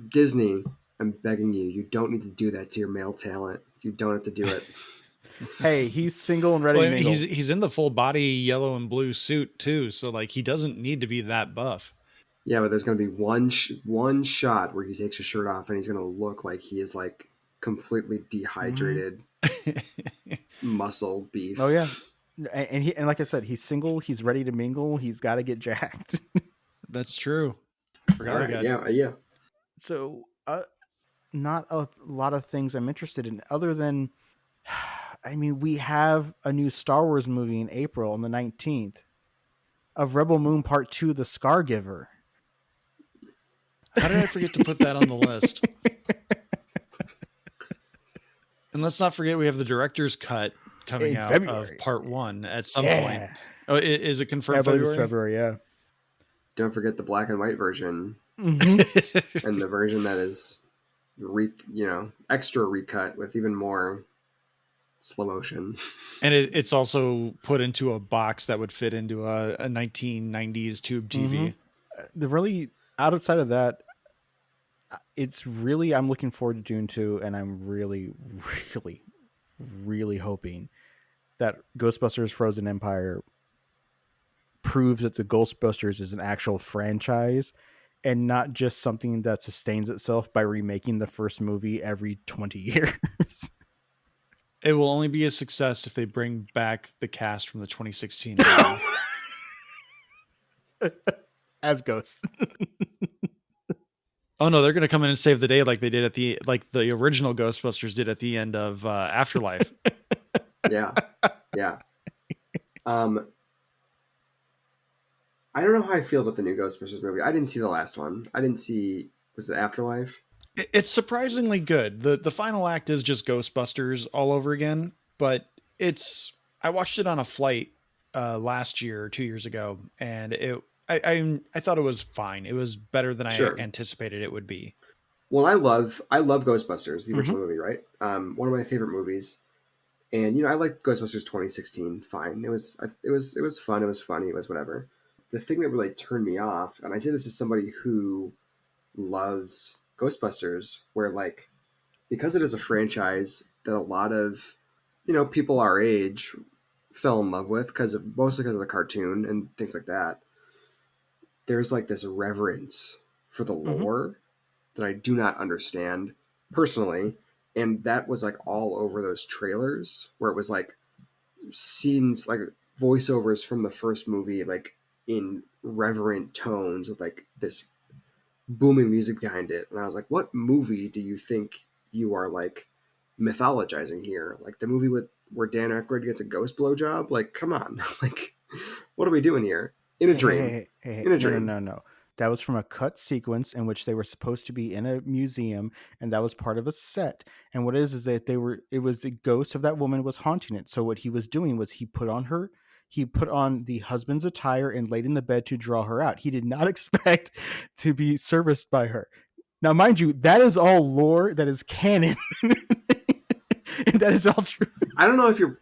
Speaker 3: Disney, I'm begging you, you don't need to do that to your male talent. You don't have to do it.
Speaker 2: Hey, he's single and ready
Speaker 1: Well,
Speaker 2: to mingle.
Speaker 1: he's in the full body yellow and blue suit too, so like he doesn't need to be that buff.
Speaker 3: Yeah, but there's going to be one shot where he takes his shirt off and he's going to look like he is like completely dehydrated muscle beef.
Speaker 2: Oh yeah, and like I said, he's single. He's ready to mingle. He's got to get jacked.
Speaker 1: That's true.
Speaker 3: All right, yeah.
Speaker 2: So, not a lot of things I'm interested in, other than, I mean, we have a new Star Wars movie in April on the 19th of Rebel Moon Part 2, The Scargiver.
Speaker 1: How did I forget to put that on the list? And let's not forget we have the director's cut coming
Speaker 2: In
Speaker 1: out
Speaker 2: February.
Speaker 1: of Part 1 at some point. Oh, is it
Speaker 2: I
Speaker 1: confirmed
Speaker 2: believe it's
Speaker 1: February?
Speaker 2: February, yeah.
Speaker 3: Don't forget the black and white version
Speaker 2: Mm-hmm.
Speaker 3: and the version that is extra recut with even more slow motion.
Speaker 1: And it's also put into a box that would fit into a 1990s tube TV.
Speaker 2: The really, outside of that, it's really, I'm looking forward to Dune 2, and I'm really, really, really hoping that Ghostbusters Frozen Empire proves that the Ghostbusters is an actual franchise and not just something that sustains itself by remaking the first movie every 20 years.
Speaker 1: It will only be a success if they bring back the cast from the 2016 movie.
Speaker 2: As ghosts.
Speaker 1: Oh no, they're going to come in and save the day like they did like the original Ghostbusters did at the end of Afterlife.
Speaker 3: Yeah. I don't know how I feel about the new Ghostbusters movie. I didn't see the last one. Was it Afterlife?
Speaker 1: It's surprisingly good. The final act is just Ghostbusters all over again, but I watched it on a flight last year or 2 years ago, and I thought it was fine. It was better than I anticipated it would be.
Speaker 3: Well, I love Ghostbusters, the original movie, right? One of my favorite movies. And I liked Ghostbusters 2016 fine. It was fun, it was funny, it was whatever. The thing that really turned me off, and I say this as somebody who loves Ghostbusters, where like, because it is a franchise that a lot of people our age fell in love with mostly because of the cartoon and things like that, there's like this reverence for the lore that I do not understand. personally, and that was like all over those trailers where it was like scenes like voiceovers from the first movie, like in reverent tones with like this booming music behind it. And I was like, what movie do you think you are like mythologizing here? Like the movie with where Dan Aykroyd gets a ghost blowjob? Like, come on. Like, what are we doing here? In a dream. In a dream.
Speaker 2: No. That was from a cut sequence in which they were supposed to be in a museum, and that was part of a set. And what is that it was the ghost of that woman was haunting it. So what he was doing was he put on the husband's attire and laid in the bed to draw her out. He did not expect to be serviced by her. Now, mind you, that is all lore that is canon. And that is all true.
Speaker 3: I don't know if you're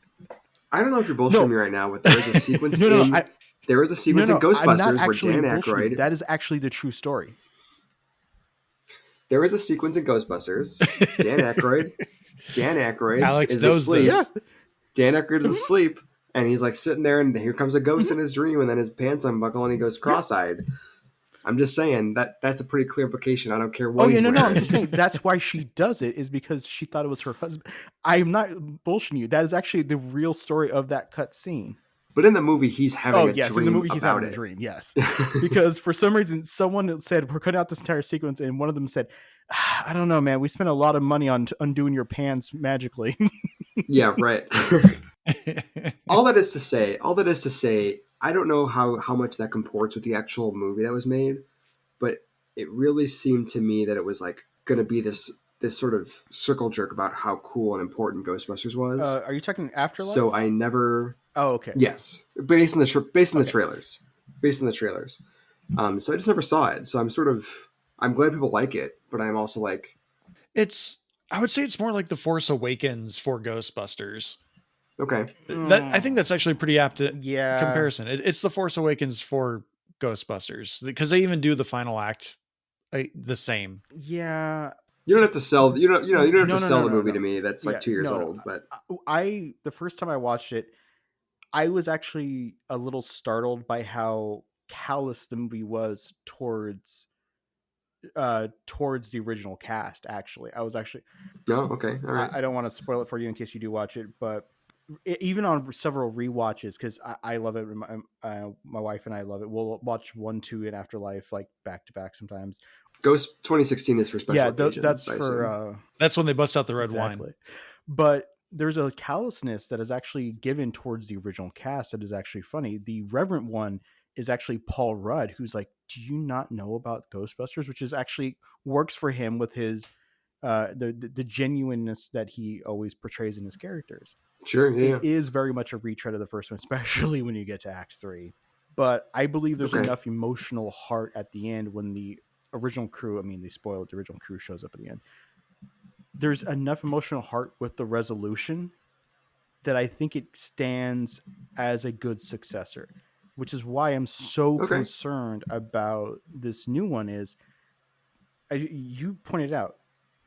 Speaker 3: bullshitting me right now, but there is a sequence there is a sequence in Ghostbusters where Dan Aykroyd.
Speaker 2: That is actually the true story.
Speaker 3: There is a sequence in Ghostbusters. Dan Aykroyd
Speaker 1: Alex
Speaker 3: is
Speaker 1: knows
Speaker 3: asleep.
Speaker 1: this.
Speaker 3: Dan Aykroyd is asleep, and he's like sitting there, and here comes a ghost in his dream, and then his pants unbuckle, and he goes cross-eyed. I'm just saying that's a pretty clear implication. I don't care what.
Speaker 2: I'm just saying that's why she does it, is because she thought it was her husband. I'm not bullshitting you. That is actually the real story of that cut scene.
Speaker 3: But in the movie, he's having a dream.
Speaker 2: In the movie, he's
Speaker 3: about
Speaker 2: having
Speaker 3: it.
Speaker 2: a dream. Yes, because for some reason, someone said we're cutting out this entire sequence, and one of them said, "I don't know, man. We spent a lot of money on undoing your pants magically."
Speaker 3: Yeah, right. All that is to say, I don't know how much that comports with the actual movie that was made, but it really seemed to me that it was like going to be this sort of circle jerk about how cool and important Ghostbusters was.
Speaker 2: Are you talking Afterlife?
Speaker 3: So I never.
Speaker 2: Oh, okay.
Speaker 3: Yes, based on the trailers. So I just never saw it. So I'm glad people like it, but I'm also like,
Speaker 1: I would say it's more like The Force Awakens for Ghostbusters.
Speaker 3: okay.
Speaker 1: I think that's actually pretty apt comparison. It's The Force Awakens for Ghostbusters, because they even do the final act the same.
Speaker 2: Yeah.
Speaker 3: You don't have to sell. You don't have to sell the movie to me. That's like 2 years old. But
Speaker 2: the first time I watched it, I was actually a little startled by how callous the movie was towards the original cast. Actually, I was actually.
Speaker 3: No, okay, all right.
Speaker 2: I don't want to spoil it for you in case you do watch it, but even on several rewatches, because I love it. My wife and I love it. We'll watch 1, 2, and Afterlife like back to back sometimes.
Speaker 3: Ghost 2016 is for special occasions.
Speaker 2: That's for
Speaker 1: that's when they bust out the red wine.
Speaker 2: But there's a callousness that is actually given towards the original cast that is actually funny. The reverent one is actually Paul Rudd, who's like, do you not know about Ghostbusters? Which is actually works for him with his the genuineness that he always portrays in his characters.
Speaker 3: Sure, yeah.
Speaker 2: It is very much a retread of the first one, especially when you get to Act 3. But I believe there's enough emotional heart at the end when the original crew, they spoiled the original crew shows up at the end. There's enough emotional heart with the resolution that I think it stands as a good successor, which is why I'm so concerned about this new one. Is, as you pointed out,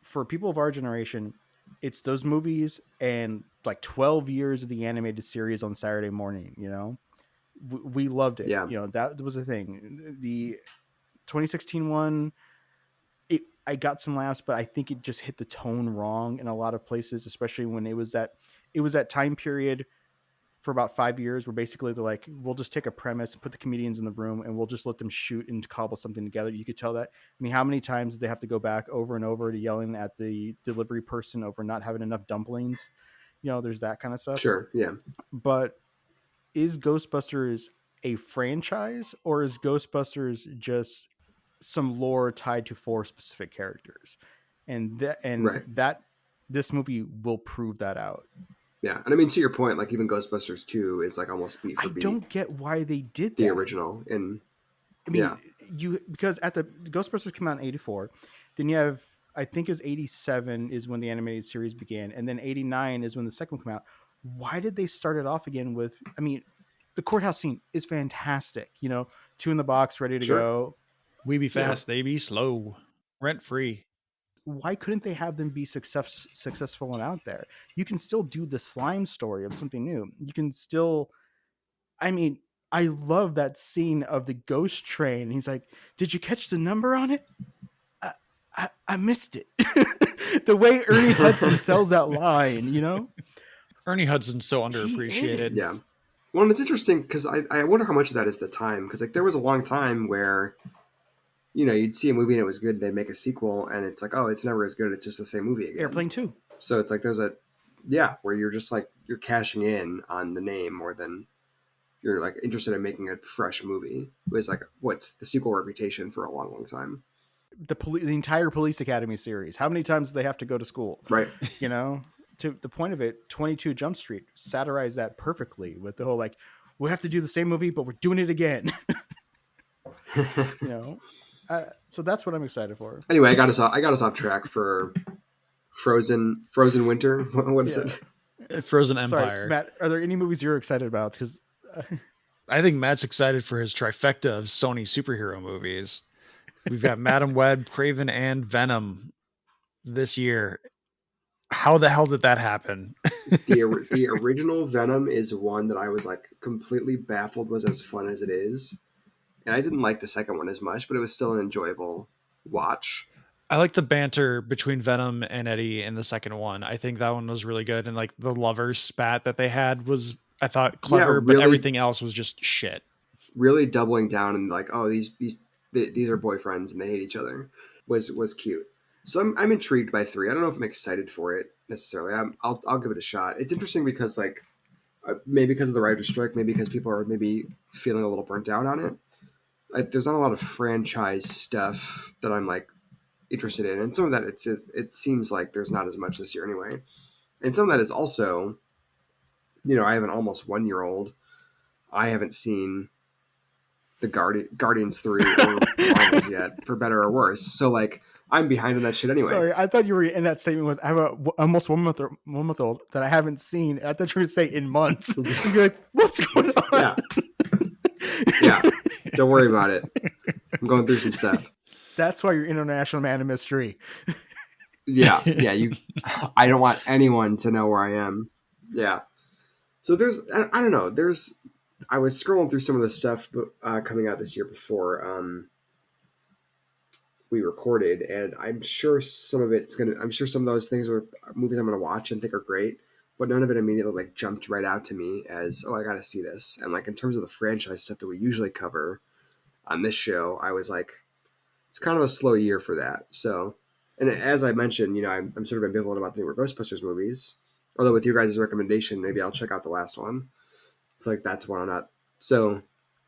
Speaker 2: for people of our generation, it's those movies and like 12 years of the animated series on Saturday morning. We loved it.
Speaker 3: Yeah.
Speaker 2: That was a thing. The 2016 one, I got some laughs, but I think it just hit the tone wrong in a lot of places, especially when it was that time period for about 5 years where basically they're like, we'll just take a premise, put the comedians in the room, and we'll just let them shoot and cobble something together. You could tell that. How many times did they have to go back over and over to yelling at the delivery person over not having enough dumplings? There's that kind of stuff.
Speaker 3: Sure, yeah.
Speaker 2: But is Ghostbusters a franchise, or is Ghostbusters just some lore tied to 4 specific characters? And that this movie will prove that out.
Speaker 3: Yeah, and to your point, like even Ghostbusters 2 is like almost beat for beat.
Speaker 2: I don't get why they did
Speaker 3: the
Speaker 2: that.
Speaker 3: original. And
Speaker 2: because at the Ghostbusters came out in 84, then you have, I think is 87 is when the animated series began, and then 89 is when the second one came out. Why did they start it off again with? The courthouse scene is fantastic. 2 in the box, ready to go.
Speaker 1: We be fast, they be slow, rent free.
Speaker 2: Why couldn't they have them be successful and out there? You can still do the slime story of something new. You can still, I love that scene of the ghost train. He's like, "Did you catch the number on it? I missed it." The way Ernie Hudson sells that line, you know?
Speaker 1: Ernie Hudson's so
Speaker 2: He
Speaker 1: underappreciated.
Speaker 2: is.
Speaker 3: Yeah. Well, and it's interesting because I wonder how much of that is the time. Because like there was a long time where, you'd see a movie and it was good, they'd make a sequel, and it's like, oh, it's never as good. It's just the same movie again.
Speaker 2: Airplane 2.
Speaker 3: So it's like where you're just like you're cashing in on the name more than you're like interested in making a fresh movie. It was like what's the sequel reputation for a long, long time.
Speaker 2: The entire Police Academy series. How many times do they have to go to school?
Speaker 3: Right.
Speaker 2: You know? To the point of it, 22 Jump Street satirized that perfectly with the whole like, we have to do the same movie, but we're doing it again. So that's what I'm excited for.
Speaker 3: Anyway, I got us off track for Frozen Winter. What is it?
Speaker 1: Frozen
Speaker 2: Sorry,
Speaker 1: Empire.
Speaker 2: Matt, are there any movies you're excited about? Because
Speaker 1: I think Matt's excited for his trifecta of Sony superhero movies. We've got Madam Web, Craven, and Venom this year. How the hell did that happen?
Speaker 3: The original Venom is one that I was like completely baffled was as fun as it is. And I didn't like the second one as much, but it was still an enjoyable watch.
Speaker 1: I like the banter between Venom and Eddie in the second one. I think that one was really good. And like the lover spat that they had was, I thought, clever,
Speaker 3: really,
Speaker 1: but everything else was just shit.
Speaker 3: Really doubling down and like, oh, these are boyfriends and they hate each other was cute. So I'm intrigued by 3. I don't know if I'm excited for it necessarily. I'll give it a shot. It's interesting because like maybe because of the writer's strike, maybe because people are maybe feeling a little burnt out on it. There's not a lot of franchise stuff that I'm like interested in, and some of that it seems like there's not as much this year anyway. And some of that is also, I have an almost 1-year-old. I haven't seen the Guardians 3 or Marvels yet, for better or worse. So like I'm behind on that shit anyway.
Speaker 2: Sorry, I thought you were in that statement with I have a almost 1 month old that I haven't seen. I thought you were going to say in months. You're like, what's going on?
Speaker 3: Yeah. Don't worry about it. I'm going through some stuff.
Speaker 2: That's why you're international man of mystery.
Speaker 3: Yeah. I don't want anyone to know where I am. Yeah. So I don't know. I was scrolling through some of the stuff coming out this year before we recorded, and I'm sure some of those things are movies I'm going to watch and think are great, but none of it immediately like jumped right out to me as, oh, I got to see this. And like in terms of the franchise stuff that we usually cover on this show, I was like, it's kind of a slow year for that. So, and as I mentioned, I'm sort of ambivalent about the newer Ghostbusters movies. Although with your guys' recommendation, maybe I'll check out the last one. So like that's one I'm not. So,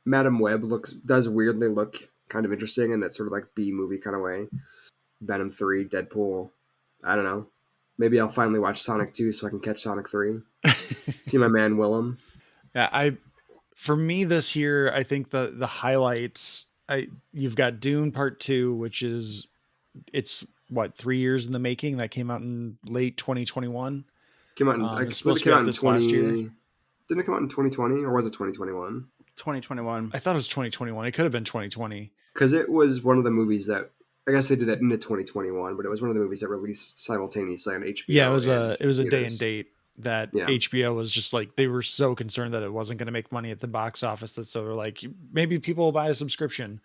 Speaker 3: Madam Web does weirdly look kind of interesting in that sort of like B movie kind of way. Venom 3, Deadpool. I don't know. Maybe I'll finally watch Sonic 2 so I can catch Sonic 3. See my man Willem.
Speaker 1: Yeah, for me this year, I think the highlights. You've got Dune Part 2, which it's 3 years in the making. That came out in late 2021.
Speaker 3: Came out in
Speaker 1: last year.
Speaker 3: Didn't it come out in 2020 or was it 2021?
Speaker 2: 2021.
Speaker 1: I thought it was 2021. It could have been 2020.
Speaker 3: Because it was one of the movies that, I guess they did that into 2021, but it was one of the movies that released simultaneously on HBO.
Speaker 1: Yeah, it was a day and date that
Speaker 3: Yeah.
Speaker 1: HBO was just like, they were so concerned that it wasn't going to make money at the box office that so they're like, maybe people will buy a subscription.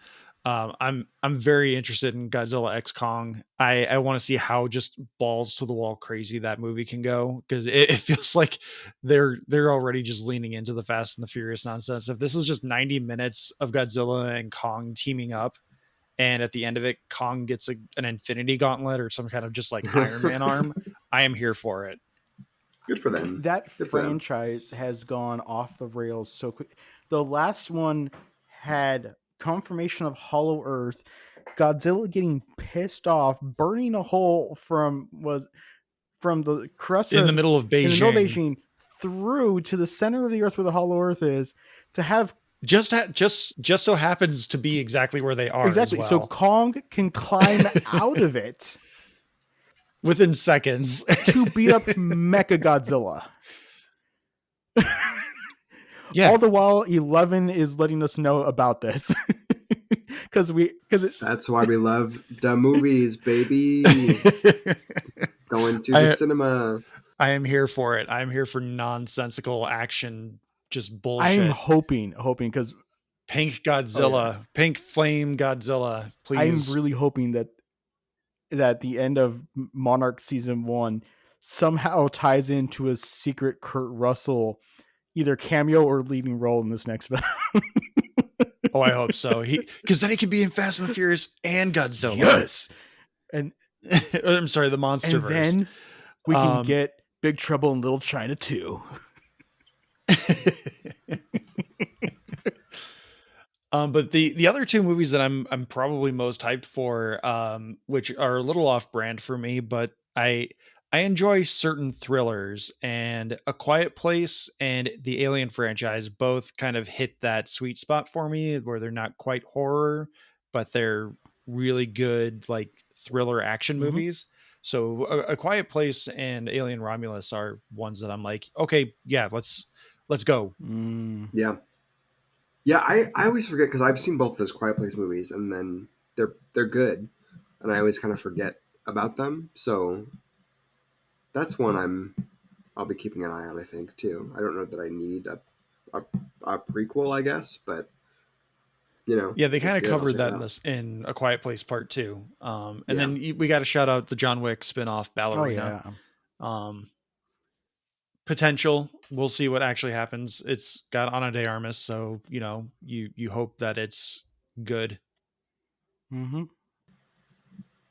Speaker 1: I'm very interested in Godzilla X Kong. I want to see how just balls to the wall crazy that movie can go, because it feels like they're already just leaning into the Fast and the Furious nonsense. If this is just 90 minutes of Godzilla and Kong teaming up, and at the end of it, Kong gets an infinity gauntlet or some kind of just like Iron Man arm, I am here for it.
Speaker 3: Good for them.
Speaker 2: That
Speaker 3: Good for them.
Speaker 2: franchise has gone off the rails so quick. The last one had confirmation of Hollow Earth, Godzilla getting pissed off, burning a hole from the crust
Speaker 1: In the middle of Beijing,
Speaker 2: through to the center of the Earth where the Hollow Earth is, to have
Speaker 1: just so happens to be exactly where they are.
Speaker 2: exactly.
Speaker 1: As
Speaker 2: So
Speaker 1: well.
Speaker 2: Kong can climb out of it
Speaker 1: Within seconds
Speaker 2: to beat up Mecha Godzilla.
Speaker 1: Yeah.
Speaker 2: All the while, 11 is letting us know about this because
Speaker 3: That's why we love the movies, baby. Going to the cinema.
Speaker 1: I am here for it. I'm here for nonsensical action, just bullshit.
Speaker 2: I'm hoping because
Speaker 1: Pink Godzilla, pink flame Godzilla. Please.
Speaker 2: I'm really hoping that that the end of Monarch season 1 somehow ties into a secret Kurt Russell either cameo or leading role in this next film.
Speaker 1: Oh, I hope so. Because then he can be in Fast and the Furious and Godzilla.
Speaker 2: Yes. And
Speaker 1: I'm sorry, the Monsterverse.
Speaker 2: and then we can get Big Trouble in Little China 2.
Speaker 1: But the other two movies that I'm probably most hyped for, which are a little off brand for me, but I enjoy certain thrillers, and A Quiet Place and the Alien franchise both kind of hit that sweet spot for me where they're not quite horror, but they're really good like thriller action
Speaker 2: Mhm.
Speaker 1: movies. So A Quiet Place and Alien Romulus are ones that I'm like, okay, yeah, let's go.
Speaker 3: Yeah. Yeah, I always forget because I've seen both those Quiet Place movies, and then they're good, and I always kind of forget about them. So that's one I'll be keeping an eye on. I think too. I don't know that I need a prequel, I guess, but
Speaker 1: Yeah, they
Speaker 3: it's
Speaker 1: kind of
Speaker 3: good. I'll
Speaker 1: covered
Speaker 3: check
Speaker 1: that
Speaker 3: it
Speaker 1: in
Speaker 3: out.
Speaker 1: this in A Quiet Place Part 2. And
Speaker 3: Yeah.
Speaker 1: then we got to shout out the John Wick spin-off
Speaker 2: Oh
Speaker 1: Ballerina.
Speaker 2: yeah.
Speaker 1: Potential. We'll see what actually happens. It's got Ana de Armas, so you hope that it's good.
Speaker 2: Mm-hmm.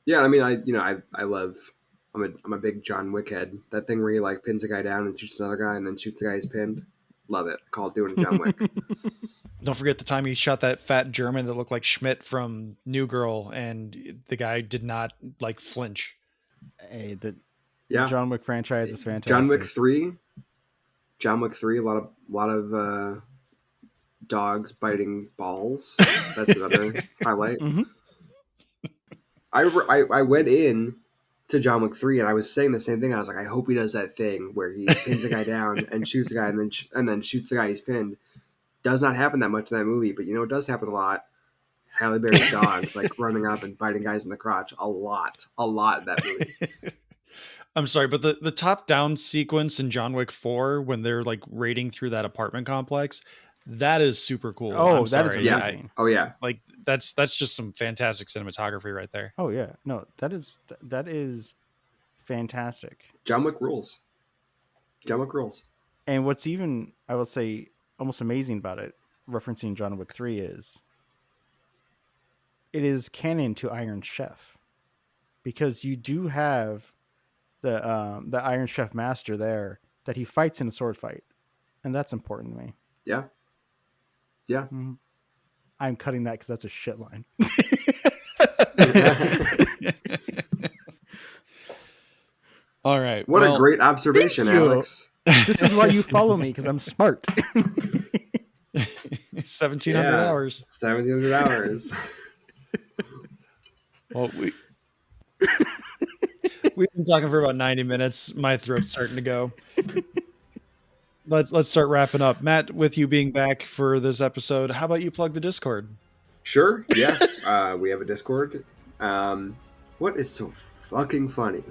Speaker 3: Yeah, I mean, I love. I'm a big John Wick head. That thing where he like pins a guy down and shoots another guy and then shoots the guy he's pinned. Love it. Call it doing John Wick.
Speaker 1: Don't forget the time he shot that fat German that looked like Schmidt from New Girl, and the guy did not like flinch.
Speaker 2: Hey, the
Speaker 3: Yeah,
Speaker 2: John Wick franchise is fantastic.
Speaker 3: John Wick 3. John Wick 3. A lot of dogs biting balls. That's another highlight.
Speaker 2: Mhm.
Speaker 3: I went in to John Wick 3 and I was saying the same thing. I was like, I hope he does that thing where he pins a guy down and shoots the guy and then shoots the guy he's pinned. Does not happen that much in that movie, but it does happen a lot. Halle Berry's dogs like running up and biting guys in the crotch a lot in that movie.
Speaker 1: I'm sorry, but the top down sequence in John Wick 4 when they're like raiding through that apartment complex, that is super cool.
Speaker 2: Oh,
Speaker 1: I'm
Speaker 2: that is
Speaker 1: sorry.
Speaker 2: amazing.
Speaker 3: Oh yeah,
Speaker 1: Like that's just some fantastic cinematography right there.
Speaker 2: Oh yeah. No, that is fantastic.
Speaker 3: John Wick rules. John Wick rules.
Speaker 2: And what's even, I will say, almost amazing about it, referencing John Wick 3, is it is canon to Iron Chef, because you do have the Iron Chef master there that he fights in a sword fight, and that's important to me.
Speaker 3: Yeah. Yeah.
Speaker 2: Mhm. I'm cutting that because that's a shit line.
Speaker 1: All right.
Speaker 3: What a great observation,
Speaker 2: thank you.
Speaker 3: Alex.
Speaker 2: This is why you follow me, because I'm smart.
Speaker 1: 1,700 hours.
Speaker 3: 1,700 hours.
Speaker 1: Well, we've been talking for about 90 minutes. My throat's starting to go. Let's start wrapping up. Matt, with you being back for this episode, how about you plug the Discord?
Speaker 3: Sure. Yeah. We have a Discord. What is so fucking funny?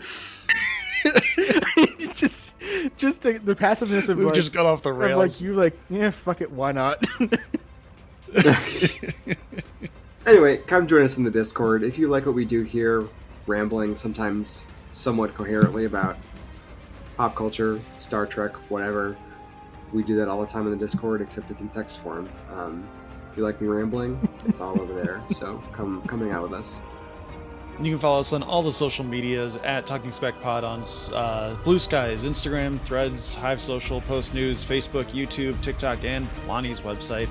Speaker 2: just the passiveness of
Speaker 1: We
Speaker 2: like,
Speaker 1: just got off the
Speaker 2: of
Speaker 1: rails.
Speaker 2: like you like, yeah, fuck it, why not?
Speaker 3: Anyway, come join us in the Discord. If you like what we do here, rambling sometimes somewhat coherently about pop culture, Star Trek, whatever, we do that all the time in the Discord, except it's in text form. If you like me rambling, it's all over there. So come hang out with us.
Speaker 1: You can follow us on all the social medias at Talking Spec Pod on Blue Skies, Instagram, Threads, Hive Social, Post News, Facebook, YouTube, TikTok, and Lonnie's website.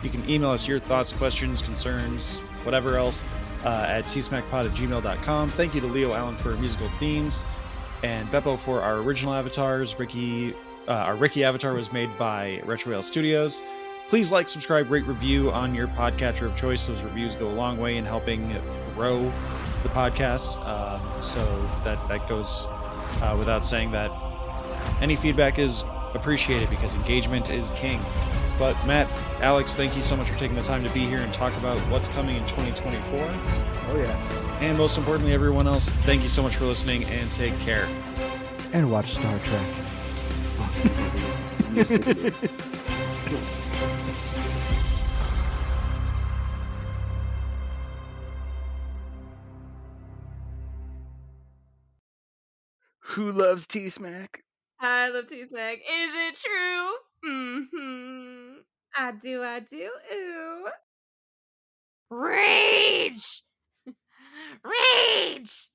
Speaker 1: You can email us your thoughts, questions, concerns, whatever else at tsmackpod@gmail.com. Thank you to Leo Allen for musical themes and Beppo for our original avatars. Our Ricky avatar was made by Retrorail Studios. Please like, subscribe, rate, review on your podcatcher of choice. Those reviews go a long way in helping grow the podcast. So that goes without saying that any feedback is appreciated because engagement is king. But Matt, Alex, thank you so much for taking the time to be here and talk about what's coming in 2024.
Speaker 2: Oh yeah.
Speaker 1: And most importantly, everyone else, thank you so much for listening and take care.
Speaker 2: And watch Star Trek.
Speaker 6: Who loves T-Smack?
Speaker 4: I love T-Smack. Is it true? Mm-hmm. I do, ooh. Rage! Rage!